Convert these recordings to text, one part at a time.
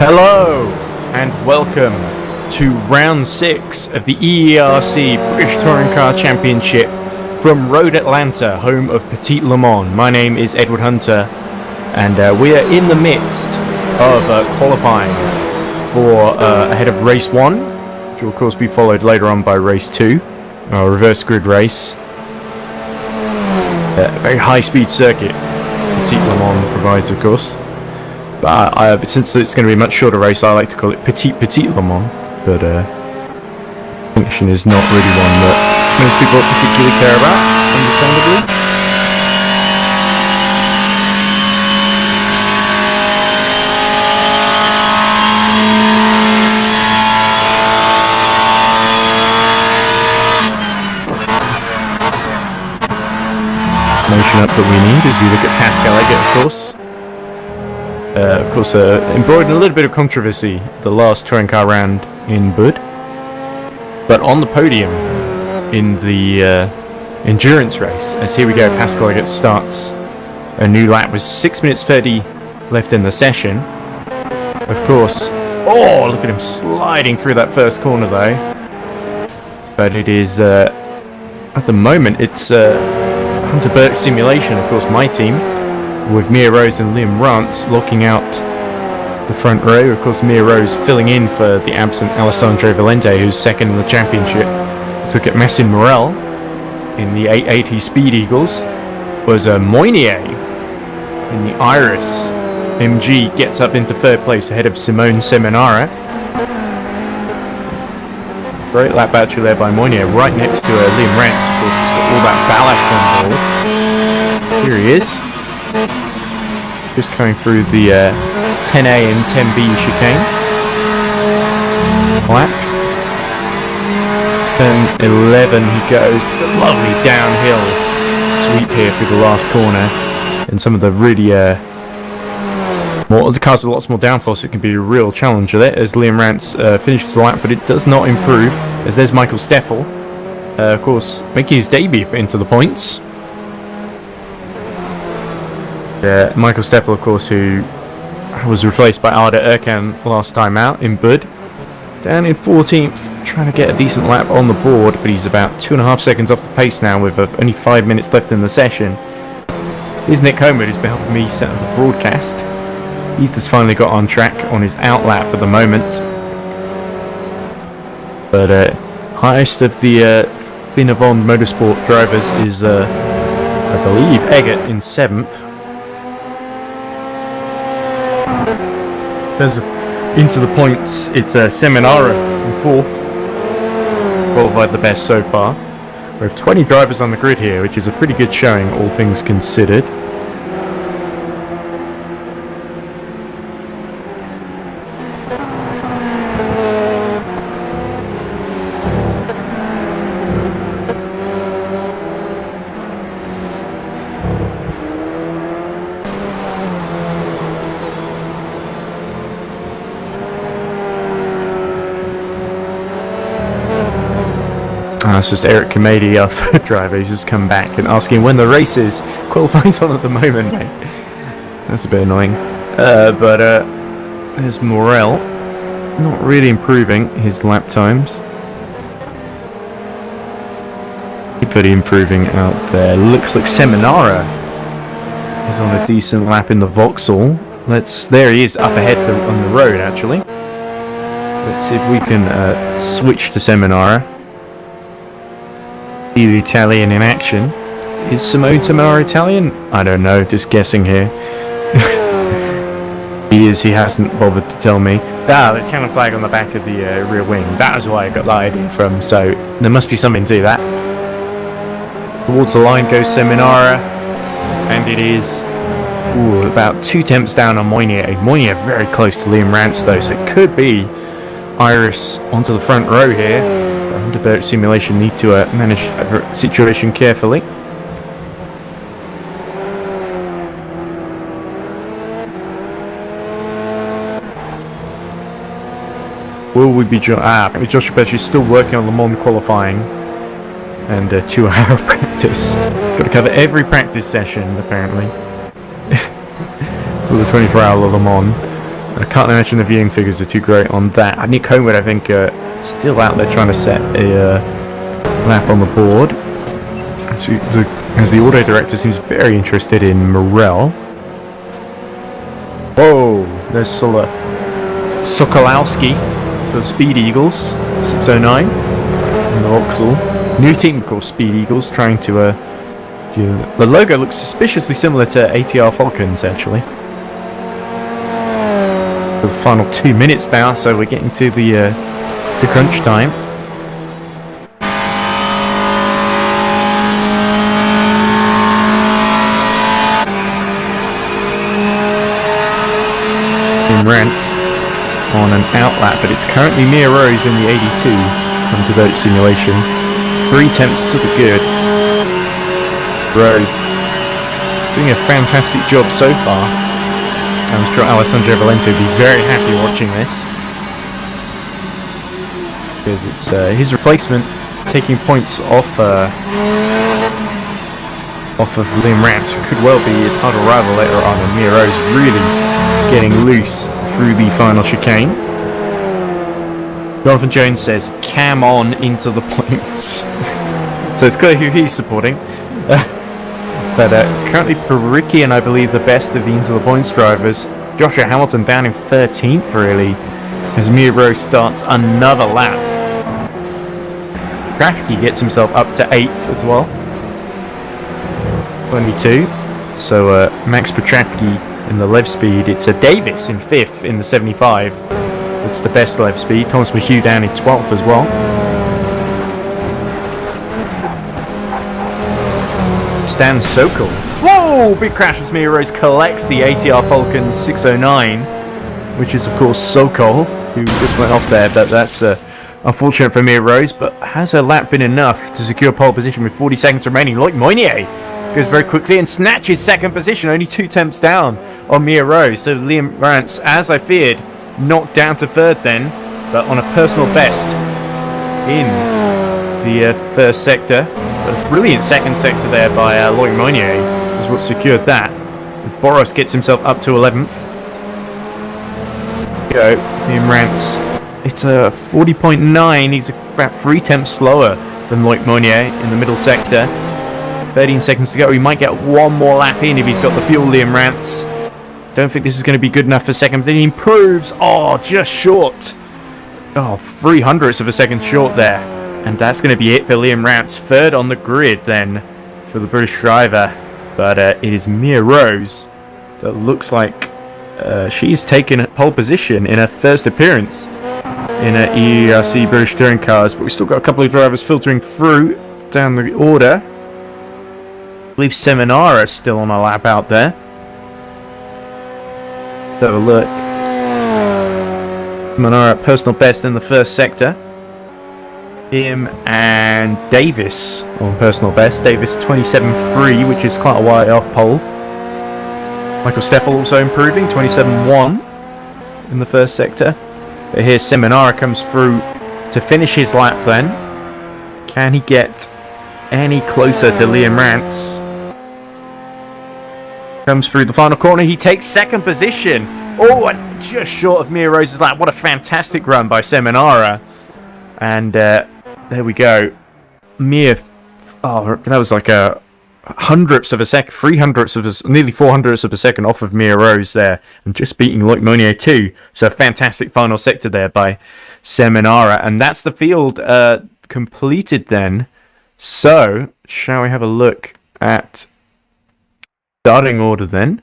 Hello and welcome to round 6 of the EERC British Touring Car Championship from Road Atlanta, home of Petit Le Mans. My name is Edward Hunter and we are in the midst of qualifying for ahead of race 1, which will of course be followed later on by race 2, a reverse grid race. A very high speed circuit Petit Le Mans provides, of course. But since it's going to be a much shorter race, I like to call it Petit Le Mans. But distinction is not really one that most people particularly care about, understandably. Motion up that we need as we look at Pascal Eggert, of course. Embroidered in a little bit of controversy the last touring car round in Bud, but on the podium in the endurance race. As here we go, Pascal Eggert starts a new lap with 6 minutes 30 left in the session. Of course, oh, look at him sliding through that first corner though. But it is at the moment it's Hunter Burke Simulation, of course, my team, with Mia Rose and Liam Rance locking out the front row. Of course, Mia Rose filling in for the absent Alessandro Valente, who's second in the championship. Took at Massin Morel in the 880 Speed Eagles. Was Moynier in the Iris MG gets up into third place ahead of Simone Seminara. Great lap actually there by Moynier, right next to Liam Rance. Of course, he's got all that ballast on board. Here he is. Just coming through the 10A and 10B chicane. Lap. Then 11 he goes. The lovely downhill sweep here through the last corner. And some of the really the cars with lots more downforce, so it can be a real challenge there as Liam Rance finishes the lap, but it does not improve as there's Michael Steffel, of course, making his debut into the points. Michael Steffel, of course, who was replaced by Arda Erkan last time out in Bud. Down in 14th, trying to get a decent lap on the board, but he's about 2.5 seconds off the pace now with only 5 minutes left in the session. Here's Nick Homewood, who's been helping me set up the broadcast. He's just finally got on track on his out lap at the moment. But highest of the Finavon Motorsport drivers is, I believe, Eggert in 7th. Into the points, it's Seminara in 4th. Qualified the best so far. We have 20 drivers on the grid here, which is a pretty good showing, all things considered. It's just Eric Kamedi, our third driver, who's just come back and asking when the race is. Qualifying's on at the moment, mate. That's a bit annoying. But there's Morel, not really improving his lap times. Pretty improving out there. Looks like Seminara is on a decent lap in the Vauxhall. There he is up ahead on the road, actually. Let's see if we can switch to Seminara. The Italian in action. Is Simone Seminara Italian? I don't know, just guessing here. He is, he hasn't bothered to tell me. The Italian flag on the back of the rear wing. That is where I got the idea from, so there must be something to that. Towards the line goes Seminara, and it is about 2 tenths down on Moynier. Moynier very close to Liam Rance though, so it could be Iris onto the front row here. Hunter Burke Simulation need to manage that situation carefully. Will we be Joshua Birch is still working on Le Mans qualifying and 2-hour practice. He's got to cover every practice session apparently for the 24-hour Le Mans. I can't imagine the viewing figures are too great on that. Nick Homewood, I think, still out there trying to set a lap on the board. As the auto director seems very interested in Morel. Whoa, there's Sokolowski for the Speed Eagles, 609 in the Vauxhall. New team, of course, Speed Eagles, trying to the logo looks suspiciously similar to ATR Falcons, actually. For the final 2 minutes now, so we're getting to the to crunch time. Rants on an outlap, but it's currently Mia Rose in the 82 on Devote Simulation. 3 attempts to the good. Rose doing a fantastic job so far. I'm sure Alessandro Valente would be very happy watching this, because it's his replacement taking points off of Liam Rance, who could well be a title rival later on, and Mia Rose really getting loose through the final chicane. Jonathan Jones says, "Cam on into the points." So it's clear who he's supporting. But currently Pericki and I believe the best of the into the points drivers. Joshua Hamilton down in 13th really, as Mia Rose starts another lap. Krafke gets himself up to 8th as well. 22. So Max Petrafsky in the lev speed. It's a Davis in 5th in the 75. That's the best lev speed. Thomas McHugh down in 12th as well. Stan Sokol. Whoa! Big crash as Mia Rose collects the ATR Falcon 609, which is of course Sokol, who just went off there, but that's unfortunate for Mia Rose. But has her lap been enough to secure pole position with 40 seconds remaining? Loic Moynier goes very quickly and snatches second position, only 2 attempts down on Mia Rose. So Liam Rance, as I feared, knocked down to 3rd then, but on a personal best in the first sector. But a brilliant second sector there by Loic Moynier is what secured that. Boros gets himself up to 11th. Go, Liam Rance. It's a 40.9. He's about 3 attempts slower than Loic Moynier in the middle sector. 13 seconds to go. He might get one more lap in if he's got the fuel, Liam Rance. Don't think this is going to be good enough for second. Then he improves. Oh, just short. Oh, 0.03 of a second short there. And that's going to be it for Liam Rance. 3rd on the grid then for the British driver. But it is Mia Rose that looks like she's taken pole position in her first appearance in EERC British Touring Cars. But we've still got a couple of drivers filtering through down the order. I believe Seminara is still on a lap out there. Let's have a look. Seminara personal best in the first sector. Him and Davis on personal best. Davis 27.3, which is quite a way off pole. Michael Steffel also improving, 27.1 in the first sector. But here Seminara comes through to finish his lap then. Can he get any closer to Liam Rance? Comes through the final corner. He takes second position. Oh, and just short of Mia Rose's lap. What a fantastic run by Seminara. And there we go. Mia, that was like a hundredths of a second, 300ths of a, nearly 400ths of a second off of Mia Rose there, and just beating Loic Moynier too. So fantastic final sector there by Seminara, and that's the field completed then. So shall we have a look at starting order then?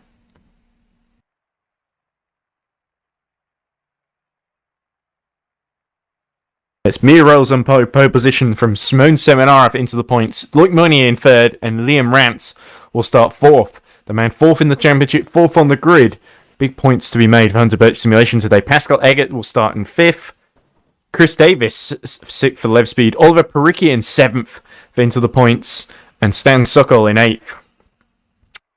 It's Mia Rose on pole position from Simone Seminara into the points. Loic Moynier in 3rd, and Liam Rance will start 4th. The man 4th in the championship, 4th on the grid. Big points to be made for Hunter Birch Simulation today. Pascal Eggert will start in 5th. Chris Davis, 6th for Lev Speed. Oliver Pericki in 7th for Into the Points. And Stan Sokol in 8th.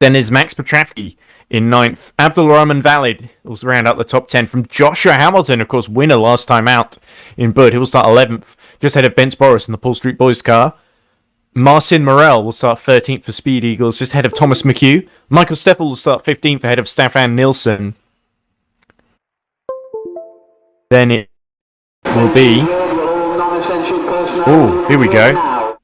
Then there's Max Petrafsky in 9th. Abdulrahman Valid will round out the top 10 from Joshua Hamilton, of course, winner last time out in Bud. He will start 11th, just ahead of Bence Boris in the Paul Street Boys car. Marcin Morel will start 13th for Speed Eagles, just ahead of Thomas McHugh. Michael Steffel will start 15th ahead of Staffan Nilsson. then it will be... Oh, here we go.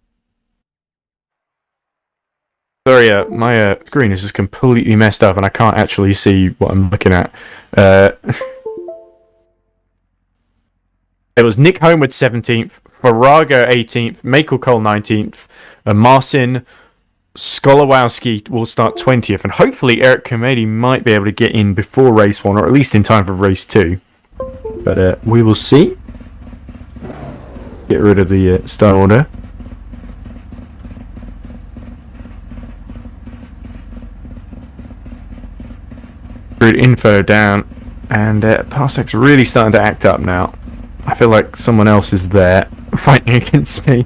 Sorry, my screen is just completely messed up and I can't actually see what I'm looking at. It was Nick Homewood 17th, Farago 18th, Michael Cole 19th, and Marcin Skolowowski will start 20th. And hopefully Eric Komedi might be able to get in before race 1, or at least in time for race 2. But we will see. Get rid of the start order. Grid info down, and Parsek's really starting to act up now. I feel like someone else is there fighting against me.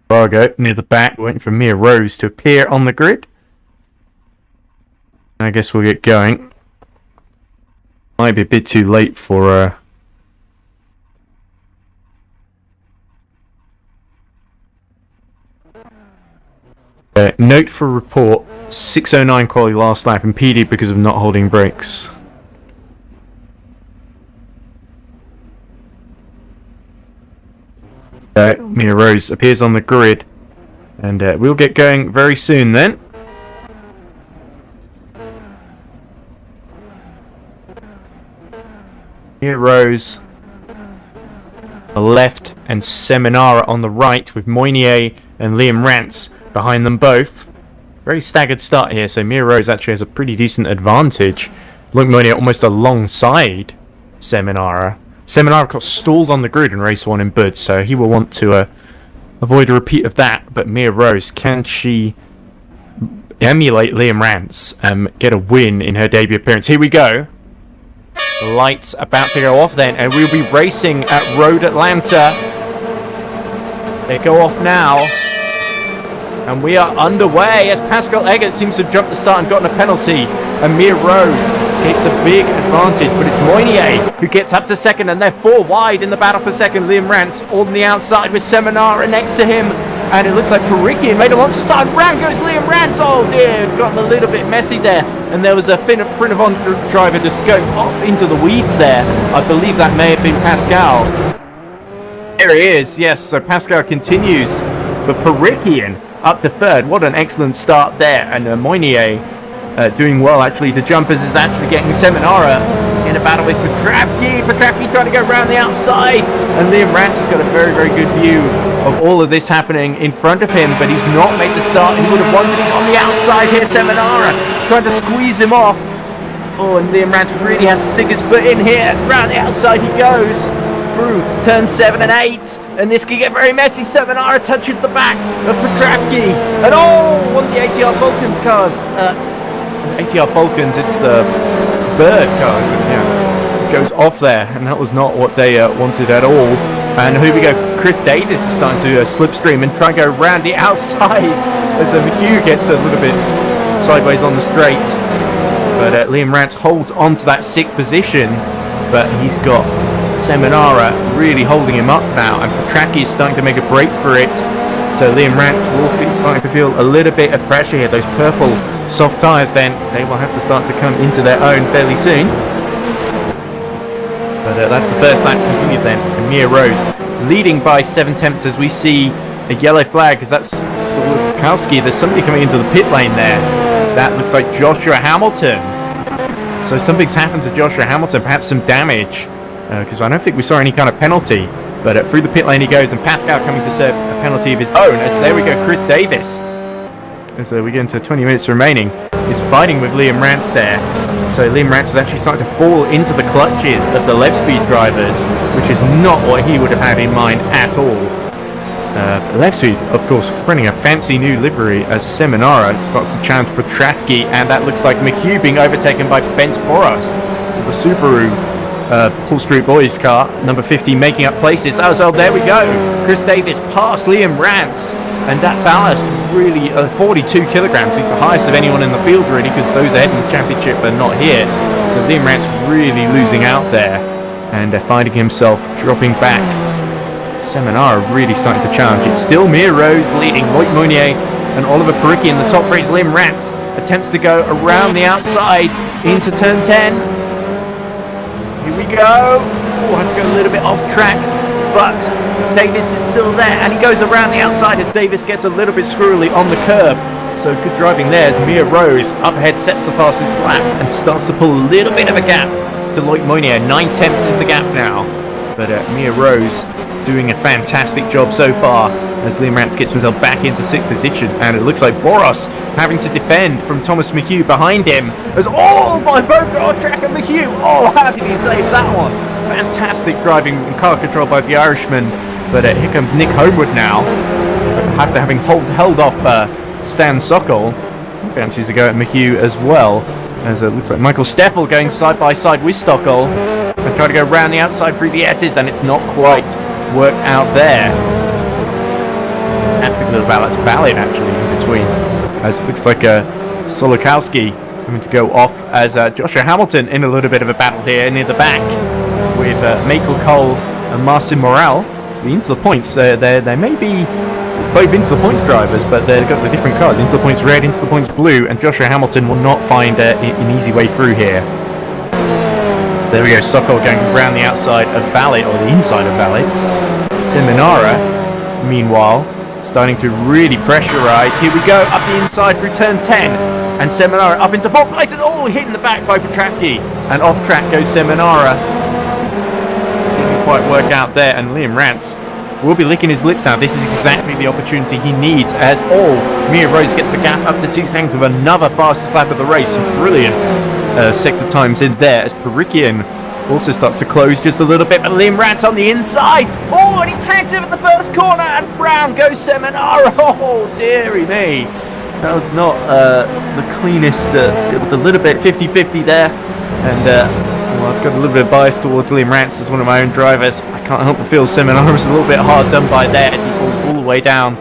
Fargo near the back, waiting for Mia Rose to appear on the grid. I guess we'll get going. Might be a bit too late for note for report, 6:09 quality last lap, impeded because of not holding brakes. Mia Rose appears on the grid, and we'll get going very soon then. Mia Rose on the left and Seminara on the right, with Moynier and Liam Rance behind them both. Very staggered start here, so Mia Rose actually has a pretty decent advantage. Luke Moynier almost alongside Seminara. Seminara got stalled on the grid in race 1 in Bud, so he will want to avoid a repeat of that. But Mia Rose, can she emulate Liam Rance and get a win in her debut appearance? Here we go. The lights about to go off then, and we'll be racing at Road Atlanta. They go off now. And we are underway as Pascal Eggert seems to have jumped the start and gotten a penalty. And Mia Rose gets a big advantage, but it's Moynier who gets up to second, and they're 4 wide in the battle for second. Liam Rance on the outside with Seminara next to him. And it looks like Parikian made a one start. Round goes Liam Rance. Oh dear, it's gotten a little bit messy there. And there was a Frinavon driver just going off into the weeds there. I believe that may have been Pascal. There he is, yes, so Pascal continues. But Parikian up to third. What an excellent start there. And Moynier doing well, actually. The jumpers is actually getting Seminara in a battle with Petravki. Petravki trying to go around the outside. And Liam Rance has got a very, very good view of all of this happening in front of him. But he's not made the start. He would have won, but he's on the outside here. Seminara trying to squeeze him off. Oh, and Liam Rance really has to stick his foot in here. Round the outside he goes. Through turn 7 and 8, and this can get very messy. Seminara touches the back of Petravki, and one of the ATR Vulcans cars. ATR Vulcans, it's the bird cars that goes off there, and that was not what they wanted at all. And here we go. Chris Davis is starting to slipstream and try and go around the outside as McHugh gets a little bit sideways on the straight. But Liam Rance holds on to that 6th position, but he's got Seminara really holding him up now, and Petravki is starting to make a break for it. So Liam Rance will be starting to feel a little bit of pressure here. Those purple soft tyres, then they will have to start to come into their own fairly soon. But that's the first lap continued then. And Mia Rose leading by 7 tenths as we see a yellow flag, because that's Solkowski. There's somebody coming into the pit lane there. That looks like Joshua Hamilton. So something's happened to Joshua Hamilton, perhaps some damage. Because I don't think we saw any kind of penalty. But through the pit lane he goes, and Pascal coming to serve a penalty of his own. As there we go, Chris Davis. As we get into 20 minutes remaining, is fighting with Liam Rance there. So Liam Rance is actually starting to fall into the clutches of the left speed drivers, which is not what he would have had in mind at all. Left speed, of course, running a fancy new livery as Seminara starts to challenge Petravki, and that looks like McHugh being overtaken by Bent Boros. So the Subaru Hull Street Boys car, number 50, making up places. Oh, there we go. Chris Davis past Liam Rance, and that ballast really 42 kilograms. He's the highest of anyone in the field, really, because those ahead in the championship are not here. So Liam Rance really losing out there, and finding himself dropping back Seminara really starting to challenge. It's still Mia Rose leading Loic Meunier and Oliver Pericki in the top race. Liam Rance attempts to go around the outside into turn 10. Here we go. Oh, I have to go a little bit off track, but Davis is still there, and he goes around the outside as Davis gets a little bit squirrely on the curb. So good driving there as Mia Rose up ahead sets the fastest lap and starts to pull a little bit of a gap to Loic Meunier. 9/10 is the gap now, but Mia Rose doing a fantastic job so far as Liam Rance gets himself back into 6th position, and it looks like Boros having to defend from Thomas McHugh behind him as by both Track and McHugh. Oh, how did he save that one? Fantastic driving and car control by the Irishman, but here comes Nick Homewood now after having held off Stan Sokol. He fancies to go at McHugh as well, as it looks like Michael Steppel going side by side with Sokol and try to go round the outside through the S's, and it's not quite worked out there. Fantastic little balance. Valid actually in between, as it looks like Solokowski having to go off as Joshua Hamilton in a little bit of a battle here near the back with Michael Cole and Marcin Morel. Into the points, they may be both into the points drivers, but they've got the different cars. Into the points red, into the points blue, and Joshua Hamilton will not find an easy way through here. There we go, Sokol going around the outside of Valid, or the inside of Valid. Seminara, meanwhile, starting to really pressurise. Here we go, up the inside through turn 10, and Seminara up into 4th place. Oh, hit in the back by Petravki, and off track goes Seminara. Didn't quite work out there, and Liam Rance will be licking his lips now. This is exactly the opportunity he needs, as Mia Rose gets the gap up to 2 seconds with another fastest lap of the race. Some brilliant sector times in there as Perikian also starts to close just a little bit, but Liam Rance on the inside. Oh, and he tags him at the first corner, and Brown goes Seminara. Oh, dearie me. That was not the cleanest. It was a little bit 50-50 there, and I've got a little bit of bias towards Liam Rance as one of my own drivers. I can't help but feel Seminara was a little bit hard done by there as he falls all the way down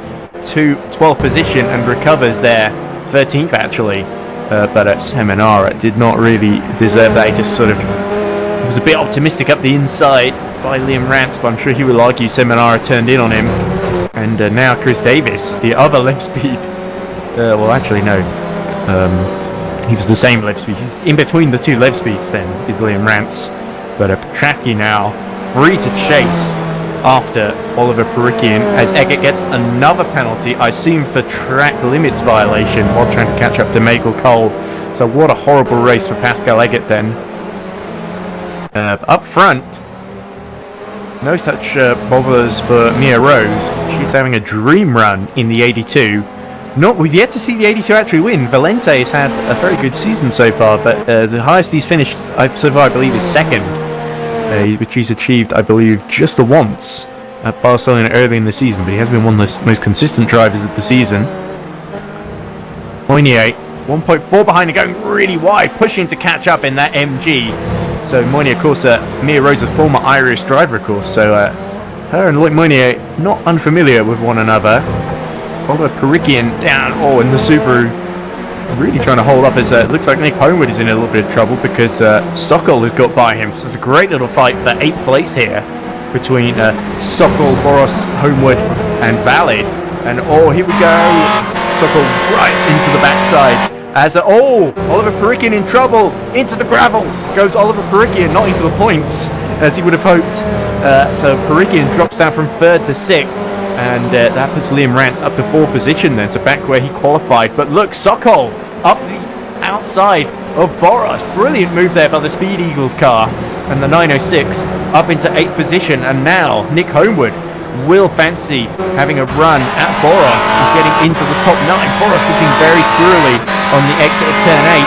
to 12th position and recovers there, 13th actually. But Seminara did not really deserve that. He just sort of was a bit optimistic up the inside by Liam Rance, but I'm sure he will argue Seminara turned in on him. And now Chris Davis, the other left speed. Well, actually no. He was the same left speed. He's in between the two left speeds then, is Liam Rance. But Petravki now free to chase after Oliver Perikian as Eggert gets another penalty, I assume for track limits violation while trying to catch up to Michael Cole. So what a horrible race for Pascal Eggert then. Up front, no such bothers for Mia Rose. She's having a dream run in the 82. We've yet to see the 82 actually win. Valente has had a very good season so far, but the highest he's finished so far, I believe, is 2nd, which he's achieved, I believe, just the once at Barcelona early in the season, but he has been one of the most consistent drivers of the season. Meunier, 1.4 behind and going really wide, pushing to catch up in that MG. So Meunier, of course, Mia Rose, a former Irish driver, of course, so her and Loic Meunier not unfamiliar with one another. Oliver Perikian down, in the Subaru, really trying to hold up as it looks like Nick Homewood is in a little bit of trouble because Sokol has got by him. So it's a great little fight for 8th place here between Sokol, Boros, Homewood and Valid. And here we go, Sokol right into the backside as Oliver Perikian in trouble, into the gravel goes Oliver Perikian, not into the points as he would have hoped. So Perikian drops down from 3rd to 6th. And that puts Liam Rance up to 4th position then, so back where he qualified. But look, Sokol up the outside of Boros. Brilliant move there by the Speed Eagles car. And the 906 up into 8th position. And now Nick Homewood will fancy having a run at Boros and getting into the top 9. Boros looking very squirrely on the exit of turn 8.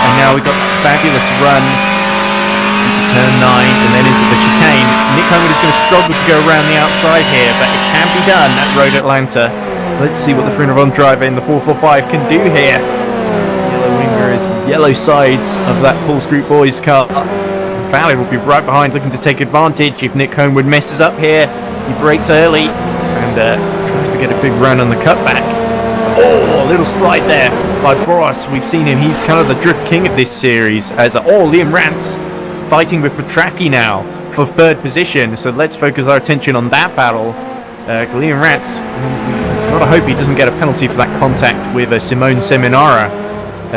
And now we've got a fabulous run into turn 9 and then into the chicane. Nick Homewood is going to struggle to go around the outside here, but it can be done at Road Atlanta. Let's see what the Free-Ron driver in the 445 can do here. Yellow wingers, yellow sides of that Paul Street Boys car. Valid will be right behind, looking to take advantage if Nick Homewood messes up here. He brakes early and tries to get a big run on the cutback. A little slide there by Boros. We've seen him, he's kind of the drift king of this series as Liam Rance fighting with Petravki now for third position. So let's focus our attention on that battle. Liam Rance, gotta hope he doesn't get a penalty for that contact with Simone Seminara.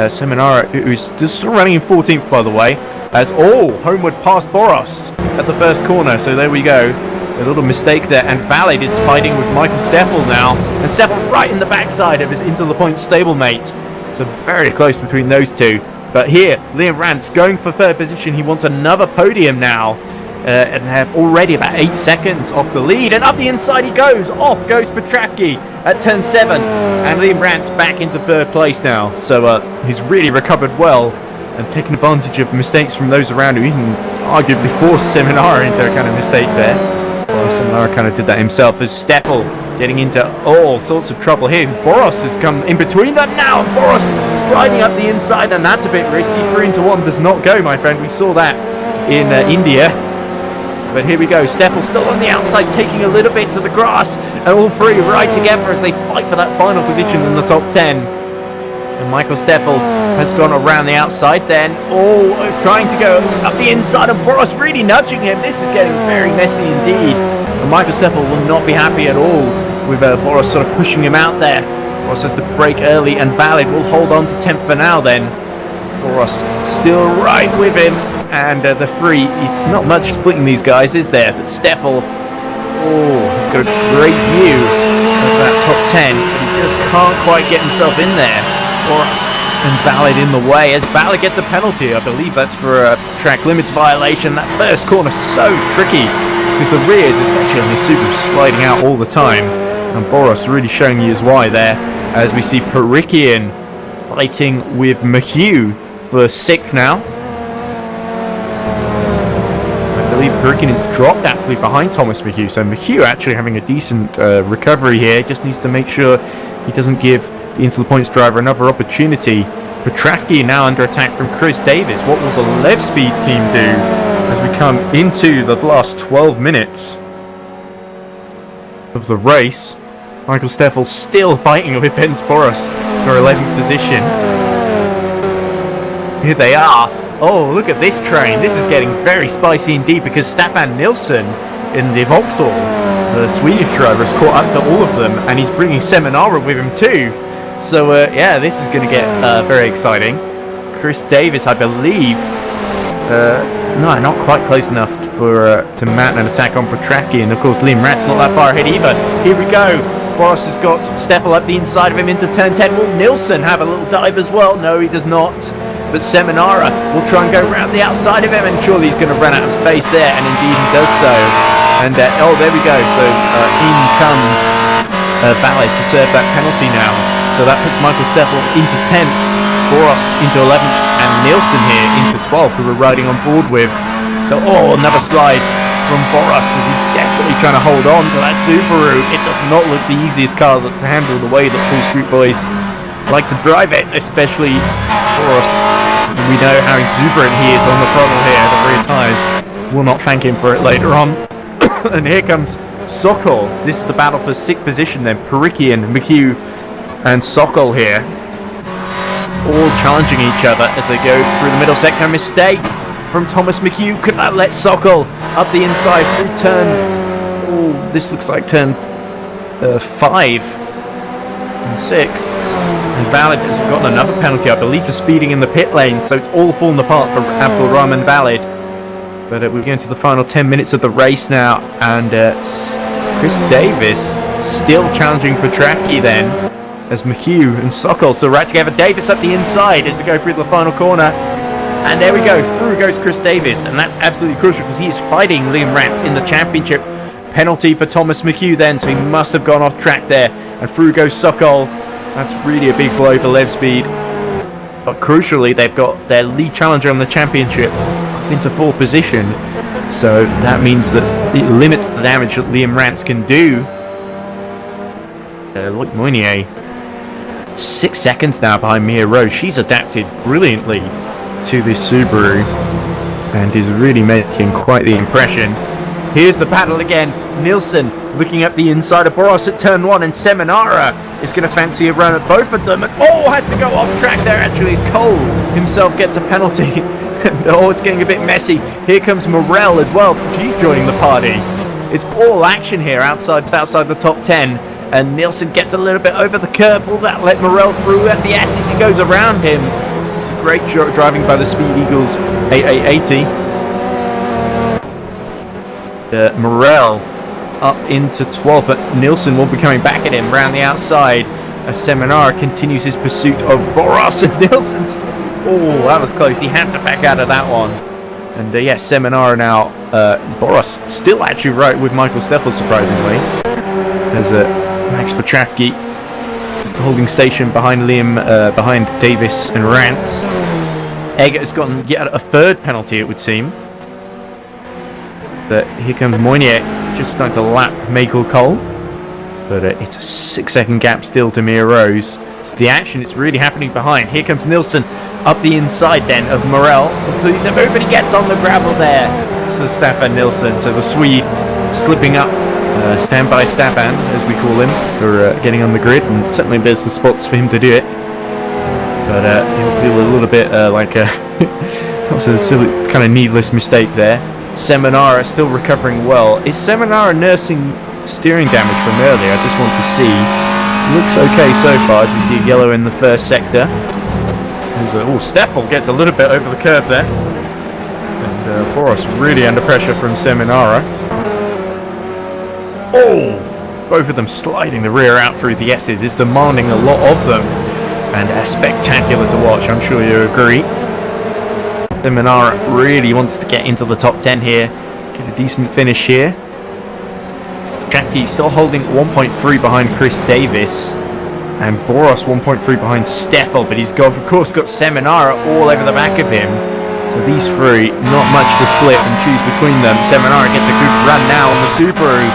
Seminara, who's still running in 14th, by the way, as homeward past Boros at the first corner. So there we go. A little mistake there, and Valid is fighting with Michael Steppel now, and Steppel right in the backside of his Into the Point stablemate. So very close between those two. But here, Liam Rance going for third position. He wants another podium now, and they're already about 8 seconds off the lead. And up the inside he goes. Off goes Petravki at turn 7, and Liam Rance back into third place now. So he's really recovered well and taken advantage of mistakes from those around him. Even arguably forced Seminara into a kind of mistake there. Well, Seminara kind of did that himself, as Steppel getting into all sorts of trouble here. Boros has come in between them now, and Boros sliding up the inside, and that's a bit risky. 3 into 1 does not go, my friend. We saw that in India. But here we go, Steppel still on the outside, taking a little bit to the grass, and all three right together as they fight for that final position in the top 10. And Michael Steppel has gone around the outside then, trying to go up the inside, and Boros really nudging him. This is getting very messy indeed. And Michael Steppel will not be happy at all with Boros sort of pushing him out there. Boros has to brake early, and Valid will hold on to 10th for now then. Boros still right with him, and the three, it's not much splitting these guys, is there? But Steppel, he's got a great view of that top 10, but he just can't quite get himself in there. Boros and Valid in the way, as Valid gets a penalty. I believe that's for a track limits violation. That first corner so tricky, because the rears, especially on the Subaru, sliding out all the time. And Boros really showing you his why there, as we see Perikian fighting with McHugh for 6th now. I believe Perikian has dropped actually behind Thomas McHugh, so McHugh actually having a decent recovery here. Just needs to make sure he doesn't give the Into the Points driver another opportunity. Petravki now under attack from Chris Davis. What will the Lev Speed team do as we come into the last 12 minutes of the race? Michael Steppel still fighting with Ben Boros for 11th position. Here they are. Oh, look at this train. This is getting very spicy indeed, because Staffan Nilsson in the Vauxhall, the Swedish driver, has caught up to all of them, and he's bringing Seminara with him too. So yeah, this is going to get very exciting. Chris Davis, I believe, no, not quite close enough for to mount an attack on Petravki, and of course Liam Rance not that far ahead either. Here we go. Boros has got Steppel up the inside of him into turn 10. Will Nilsson have a little dive as well? No, he does not. But Seminara will try and go around the outside of him, and surely he's going to run out of space there, and indeed he does so. And there we go. So in comes Valid to serve that penalty now. So that puts Michael Steppel into 10th, Boros into 11th, and Nilsson here into 12th, who we're riding on board with. So another slide from Boros as he's desperately trying to hold on to that Subaru. It does not look the easiest car to handle the way that Full Street Boys like to drive it, especially Boros. We know how exuberant he is on the throttle here, the rear tyres. Will not thank him for it later on. And here comes Sokol. This is the battle for 6th position then. Perikian, McHugh and Sokol here, all challenging each other as they go through the middle sector. Mistake from Thomas McHugh. Could not let Sokol up the inside through turn, this looks like turn 5 and 6. And Valid has gotten another penalty, I believe, for speeding in the pit lane. So it's all fallen apart for Abdul Rahman Valid. But we're going to the final 10 minutes of the race now, and Chris Davis still challenging Petravki then, as McHugh and Sokol still right together. Davis up the inside as we go through the final corner. And there we go, through goes Chris Davis, and that's absolutely crucial because he is fighting Liam Rance in the championship. Penalty for Thomas McHugh then, so he must have gone off track there. And through goes Sokol. That's really a big blow for Lev Speed. But crucially, they've got their lead challenger on the championship into 4th position. So that means that it limits the damage that Liam Rance can do. Look, Moynier, 6 seconds now behind Mia Rose. She's adapted brilliantly to this Subaru and is really making quite the impression. Here's the battle again. Nilsson looking up the inside of Boros at turn 1, and Seminara is going to fancy a run at both of them, and has to go off track there actually, as Cole himself gets a penalty Oh, it's getting a bit messy. Here comes Morel as well. He's joining the party. It's all action here outside the top 10. And Nielsen gets a little bit over the curb. Will that let Morel through at the S as he goes around him? It's a great driving by the Speed Eagles 8880. Morel up into 12th, but Nielsen will be coming back at him round the outside as Seminara continues his pursuit of Boros, and Nielsen's... Oh, that was close. He had to back out of that one. And yes, Seminara now. Boros still actually right with Michael Steffel, surprisingly. There's Max Petrafsky holding station behind behind Davis and Rance. Eggert has gotten yet a third penalty, it would seem. But here comes Moynier, just starting to lap Michael Cole. But it's a 6-second gap still to Mia Rose. So the action is really happening behind. Here comes Nielsen up the inside then of Morel, completing the move, but he gets on the gravel there. It's the Staffan Nielsen, so the Swede slipping up. Standby Staffan, as we call him, for getting on the grid, and certainly there's the spots for him to do it. But he'll feel a little bit like that was a silly, kind of needless mistake there. Seminara still recovering well. Is Seminara nursing steering damage from earlier? I just want to see. Looks okay so far as we see yellow in the first sector. Steffel gets a little bit over the curb there. And Boros really under pressure from Seminara. Oh! Both of them sliding the rear out through the S's is demanding a lot of them. And spectacular to watch, I'm sure you agree. Seminara really wants to get into the top 10 here. Get a decent finish here. Jackie still holding 1.3 behind Chris Davis. And Boros 1.3 behind Steffel. But he's got, of course, got Seminara all over the back of him. So these three, not much to split and choose between them. Seminara gets a good run now on the Subaru.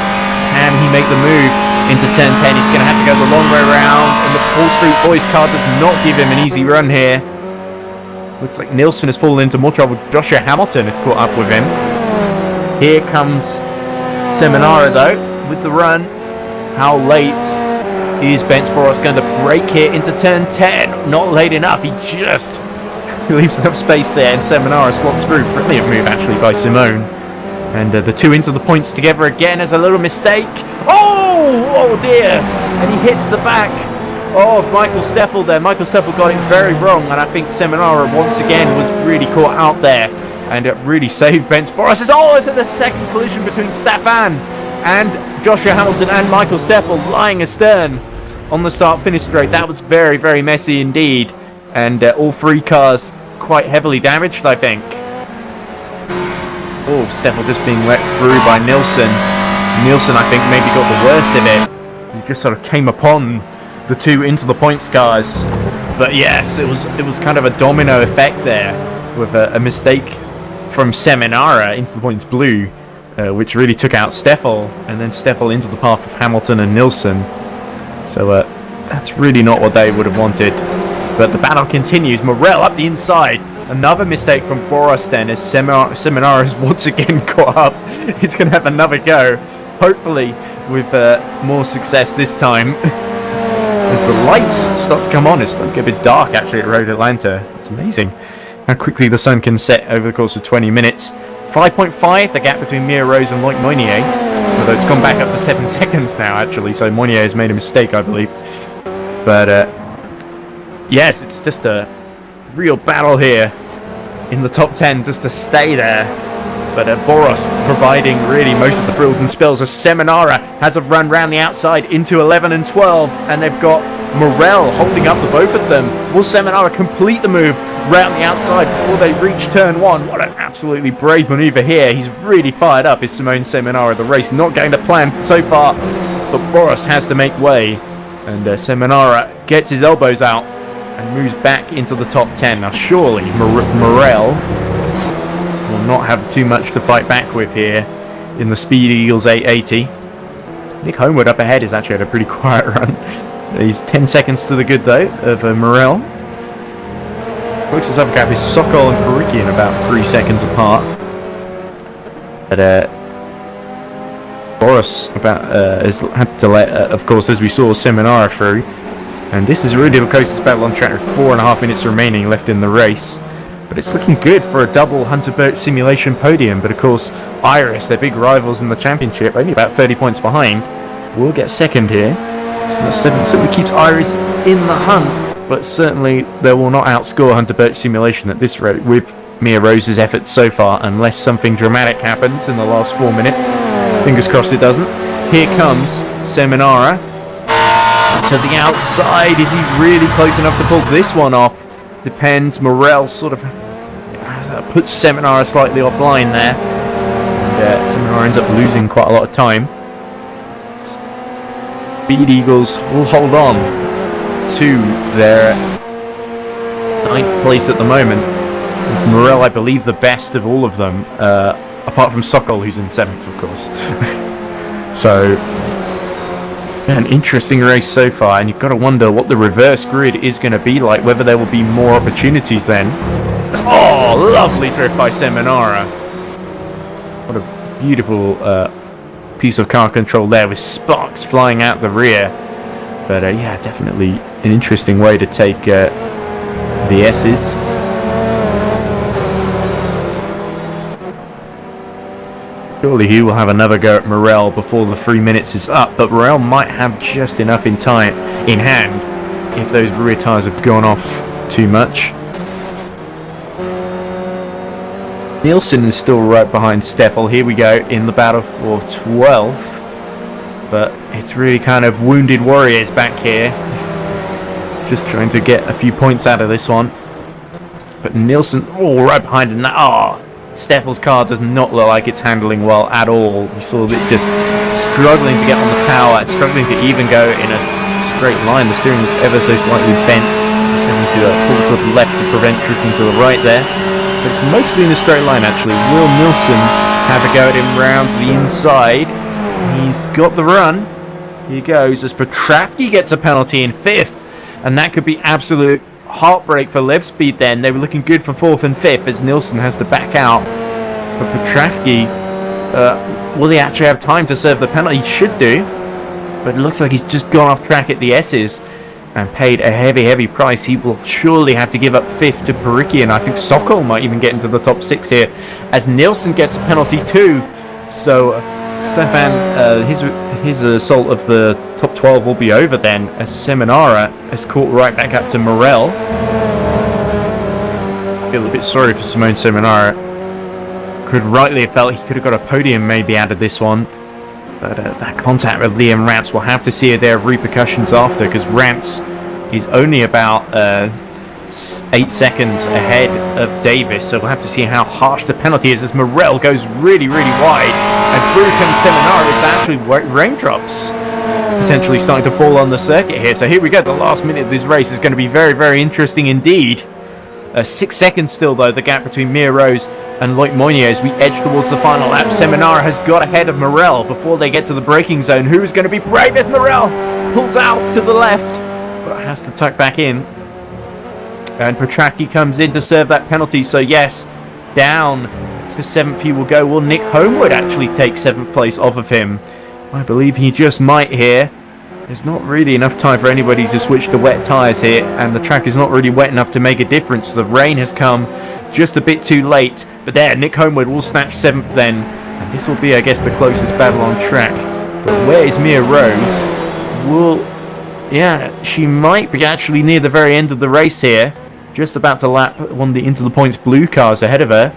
Can he make the move into turn 10? He's going to have to go the long way around. And the Paul Street Boys car does not give him an easy run here. Looks like Nielsen has fallen into more trouble. Joshua Hamilton has caught up with him. Here comes Seminara, though, with the run. How late is Bence Boros going to brake here into turn 10? Not late enough. He just leaves enough space there, and Seminara slots through. Brilliant move, actually, by Simone. And the two into the points together again as a little mistake. Oh dear. And he hits the back of Michael Steffel there. Michael Steffel got it very wrong, and I think Seminara once again was really caught out there. And it really saved Bence Boros. It's in the second collision between Staffan and Joshua Hamilton and Michael Steffel lying astern on the start-finish straight. That was very, very messy indeed. And all three cars quite heavily damaged, I think. Oh, Steffel just being let through by Nielsen. Nielsen, I think, maybe got the worst of it. He just sort of came upon the two into the points cars. But yes, it was kind of a domino effect there with a mistake from Seminara into the points blue, which really took out Steffel, and then Steffel into the path of Hamilton and Nielsen. So that's really not what they would have wanted. But the battle continues. Morel up the inside. Another mistake from Boros then as Seminara is once again caught up. He's going to have another go. Hopefully with more success this time. As the lights start to come on, it's starting to get a bit dark actually at Road Atlanta. It's amazing how quickly the sun can set over the course of 20 minutes. 5.5, the gap between Mia Rose and Loic Moynier. Although it's gone back up to 7 seconds now actually, so Moynier has made a mistake, I believe. But yes, it's just a real battle here in the top 10 just to stay there. But Boros providing really most of the frills and spills as Seminara has a run round the outside into 11 and 12, and they've got Morel holding up the both of them. Will Seminara complete the move round the outside before they reach turn 1? What an absolutely brave maneuver here. He's really fired up, is Simone Seminara. The race not going to plan so far, but Boros has to make way, and Seminara gets his elbows out and moves back into the top 10. Now surely Morel will not have too much to fight back with here in the Speed Eagles 880. Nick Homewood up ahead has actually had a pretty quiet run. He's 10 seconds to the good though of Morel. Closest other gap is Sokol and Perikian about 3 seconds apart. But Boros has had to let, of course, as we saw, Seminara through. And this is really the closest battle on track with 4.5 minutes remaining left in the race. But it's looking good for a double Hunter Boat Simulation podium. But of course, Iris, their big rivals in the championship, only about 30 points behind, will get second here. So that certainly keeps Iris in the hunt. But certainly they will not outscore Hunter Boat Simulation at this rate with Mia Rose's efforts so far, unless something dramatic happens in the last 4 minutes. Fingers crossed it doesn't. Here comes Seminara to the outside. Is he really close enough to pull this one off? Depends. Morel sort of puts Seminara slightly offline there. And Seminara ends up losing quite a lot of time. Speed Eagles will hold on to their 9th place at the moment. With Morel, I believe, the best of all of them, apart from Sokol, who's in 7th, of course. So, an interesting race so far, and you've got to wonder what the reverse grid is going to be like, whether there will be more opportunities then. Oh, lovely drift by Seminara. What a beautiful piece of car control there, with sparks flying out the rear. But yeah, definitely an interesting way to take the S's. Surely he will have another go at Morel before the 3 minutes is up, but Morel might have just enough in hand if those rear tyres have gone off too much. Nielsen is still right behind Steffel. Here we go in the battle for 12th, but it's really kind of wounded warriors back here, just trying to get a few points out of this one. But Nielsen, right behind him. Steffel's car does not look like it's handling well at all. You saw it just struggling to get on the power, struggling to even go in a straight line. The steering looks ever so slightly bent. It's having to pull to the left to prevent drifting to the right there. But it's mostly in a straight line, actually. Will Nielsen have a go at him round the inside? He's got the run. Here goes as Petrafsky gets a penalty in 5th. And that could be absolute heartbreak for Lev Speed then. They were looking good for 4th and 5th as Nielsen has to back out. But Petrafsky, will he actually have time to serve the penalty? He should do. But it looks like he's just gone off track at the S's and paid a heavy price. He will surely have to give up 5th to Perikian. I think Sokol might even get into the top 6 here as Nielsen gets a penalty too. So Stefan, his assault of the top 12 will be over then, as Seminara has caught right back up to Morel. I feel a bit sorry for Simone Seminara. Could rightly have felt he could have got a podium maybe out of this one. But that contact with Liam Rance, will have to see if there are repercussions after, because Rance is only about 8 seconds ahead of Davis, so we'll have to see how harsh the penalty is as Morel goes really wide, and through comes Seminara. It's actually raindrops potentially starting to fall on the circuit here. So here we go, the last minute of this race is going to be very interesting indeed. 6 seconds still though, the gap between Mia Rose and Loic Moynier as we edge towards the final lap. Seminara has got ahead of Morel before they get to the braking zone. Who's going to be brave as Morel pulls out to the left, but has to tuck back in. And Petrafsky comes in to serve that penalty. So yes, down to 7th he will go. Will Nick Homewood actually take 7th place off of him? I believe he just might here. There's not really enough time for anybody to switch to wet tyres here, and the track is not really wet enough to make a difference. The rain has come just a bit too late. But there, Nick Homewood will snatch 7th then. And this will be, I guess, the closest battle on track. But where is Mia Rose? Yeah, she might be actually near the very end of the race here. Just about to lap one of the Into the Points blue cars ahead of her.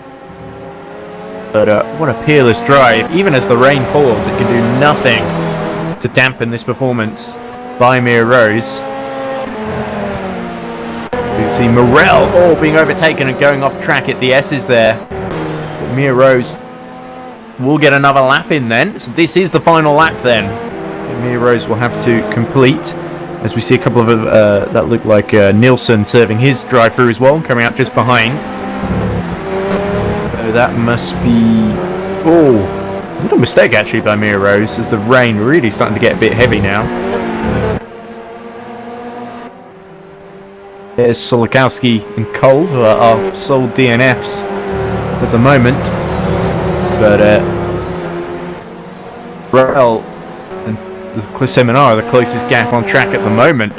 But what a peerless drive. Even as the rain falls, it can do nothing to dampen this performance by Mia Rose. You see Morel being overtaken and going off track at the S's there. But Mia Rose will get another lap in then. So this is the final lap then. And Mia Rose will have to complete. As we see a couple of that look like Nielsen serving his drive through as well, coming out just behind. So that must be... a little mistake actually by Mia Rose, as the rain really starting to get a bit heavy now. There's Solikowski and Cole, who are our sole DNFs at the moment. But Morel and the Seminara are the closest gap on track at the moment,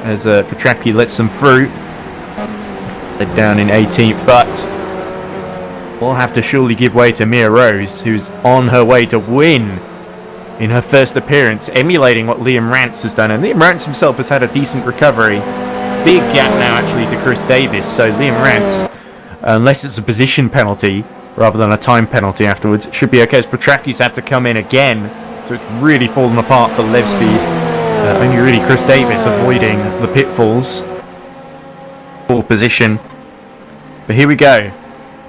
as Petrafsky lets them through. They're down in 18th, but we'll have to surely give way to Mia Rose, who's on her way to win in her first appearance, emulating what Liam Rance has done. And Liam Rance himself has had a decent recovery. Big gap now, actually, to Chris Davis. So Liam Rance, unless it's a position penalty rather than a time penalty afterwards, should be okay, as Petravski's had to come in again. So it's really fallen apart for Lev Speed. Only really Chris Davis avoiding the pitfalls. Full position. But here we go.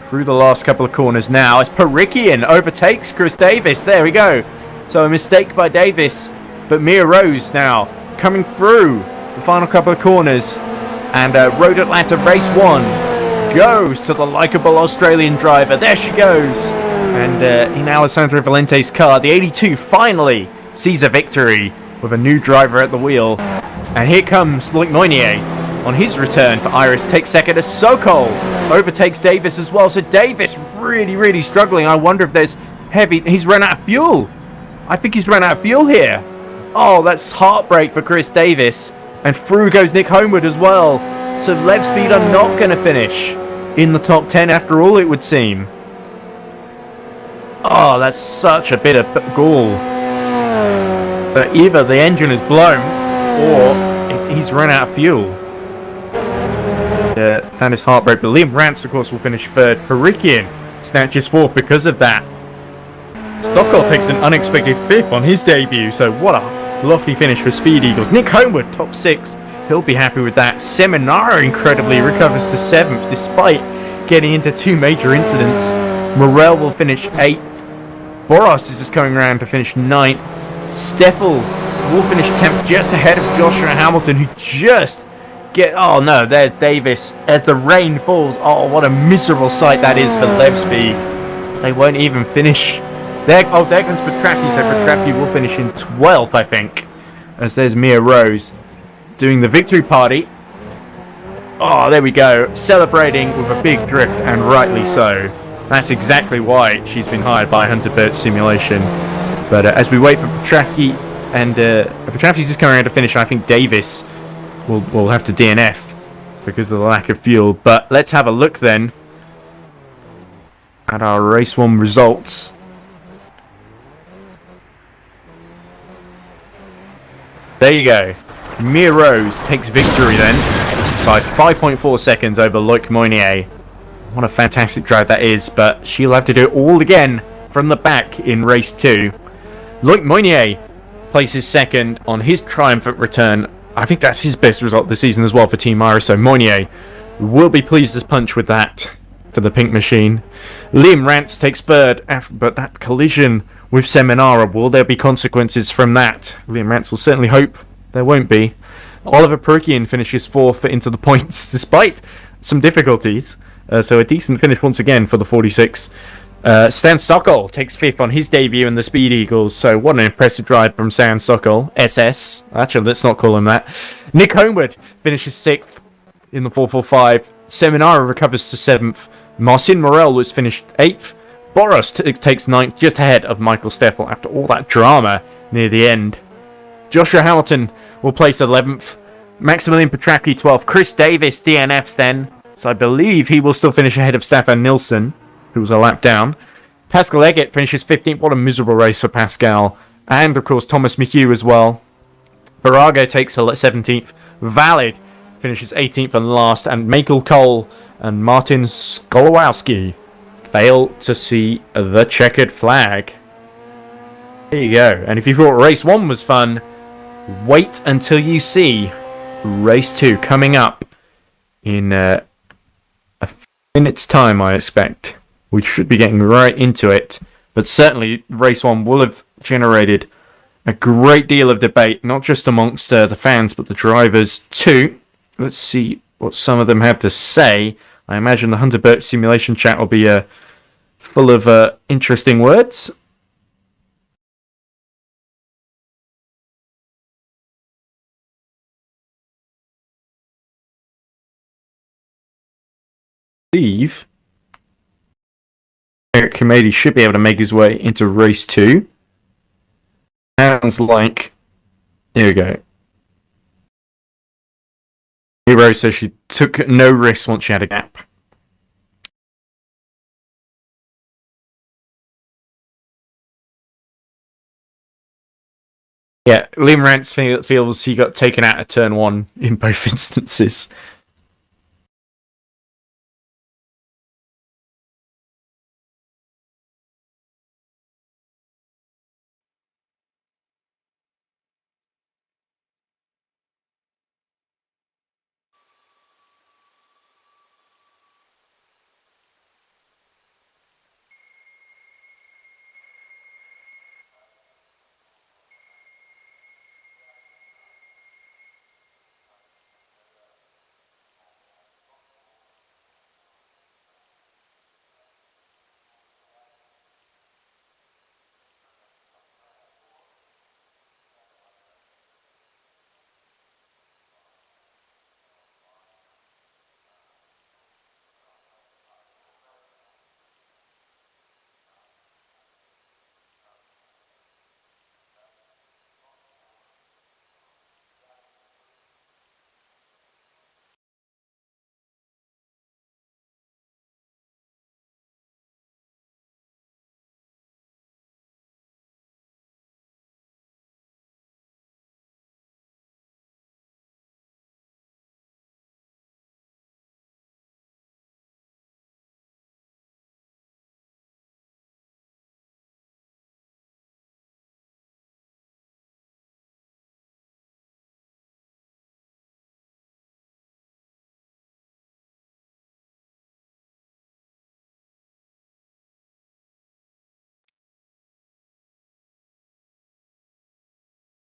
Through the last couple of corners now, as Perikian overtakes Chris Davis. There we go. So a mistake by Davis. But Mia Rose now coming through the final couple of corners. And Road Atlanta Race 1 goes to the likeable Australian driver. There she goes. And in Alessandro Valente's car, the 82 finally sees a victory with a new driver at the wheel. And here comes Loic Moynier on his return for Iris. Takes second as Sokol overtakes Davis as well. So Davis really struggling. I wonder if there's heavy... He's run out of fuel. I think he's run out of fuel here. Oh, that's heartbreak for Chris Davis. And through goes Nick Homewood as well. So Lev Speed are not going to finish in the top 10 after all, it would seem. Oh, that's such a bit of gall. But either the engine is blown or he's run out of fuel. That is heartbreak. But Liam Rance, of course, will finish third. Perikian snatches fourth because of that. Stockwell takes an unexpected fifth on his debut. So what a lofty finish for Speed Eagles. Nick Homewood, top six. He'll be happy with that. Seminara incredibly recovers to seventh despite getting into two major incidents. Morel will finish eighth. Boros is just coming around to finish ninth. Steffel will finish 10th, just ahead of Joshua Hamilton, who just oh no, there's Davis as the rain falls. Oh, what a miserable sight that is for Lev Speed. They won't even finish. There comes Petravski, so Petravski will finish in 12th, I think, as there's Mia Rose doing the victory party. Oh, there we go, celebrating with a big drift, and rightly so. That's exactly why she's been hired by Hunter Birch Simulation. But as we wait for Petravski, and Petravski's just coming around to finish, I think Davis will have to DNF because of the lack of fuel. But let's have a look then at our race 1 results. There you go. Mia Rose takes victory then by 5.4 seconds over Loic Moynier. What a fantastic drive that is, but she'll have to do it all again from the back in race 2. Loic Moynier places second on his triumphant return. I think that's his best result this season as well for Team Iris, so Moynier will be pleased as punch with that for the pink machine. Liam Rance takes third, but that collision with Seminara, will there be consequences from that? Liam Rance will certainly hope there won't be. Oliver Perikian finishes fourth into the points despite some difficulties. So a decent finish once again for the 46. Stan Sokol takes fifth on his debut in the Speed Eagles. So what an impressive drive from Stan Sokol. SS. Actually, let's not call him that. Nick Homewood finishes sixth in the 445. Seminara recovers to seventh. Marcin Morel was finished eighth. Boros takes ninth, just ahead of Michael Steffel after all that drama near the end. Joshua Hamilton will place 11th. Maximilian Petravski 12th. Chris Davis DNFs then. So I believe he will still finish ahead of Stefan Nilsson, who was a lap down. Pascal Eggett finishes 15th. What a miserable race for Pascal. And, of course, Thomas McHugh as well. Virago takes 17th. Valid finishes 18th and last. And Michael Cole and Martin Skolowski fail to see the checkered flag. There you go. And if you thought race 1 was fun, wait until you see race 2 coming up in a minute's time, I expect. We should be getting right into it. But certainly, race 1 will have generated a great deal of debate, not just amongst the fans, but the drivers too. Let's see what some of them have to say. I imagine the Hunter Birch Simulation chat will be full of interesting words. Steve, Eric Kamedi should be able to make his way into race 2. Sounds like, here we go. Hero says she took no risks once she had a gap. Yeah, Liam Rance feels he got taken out of turn 1 in both instances.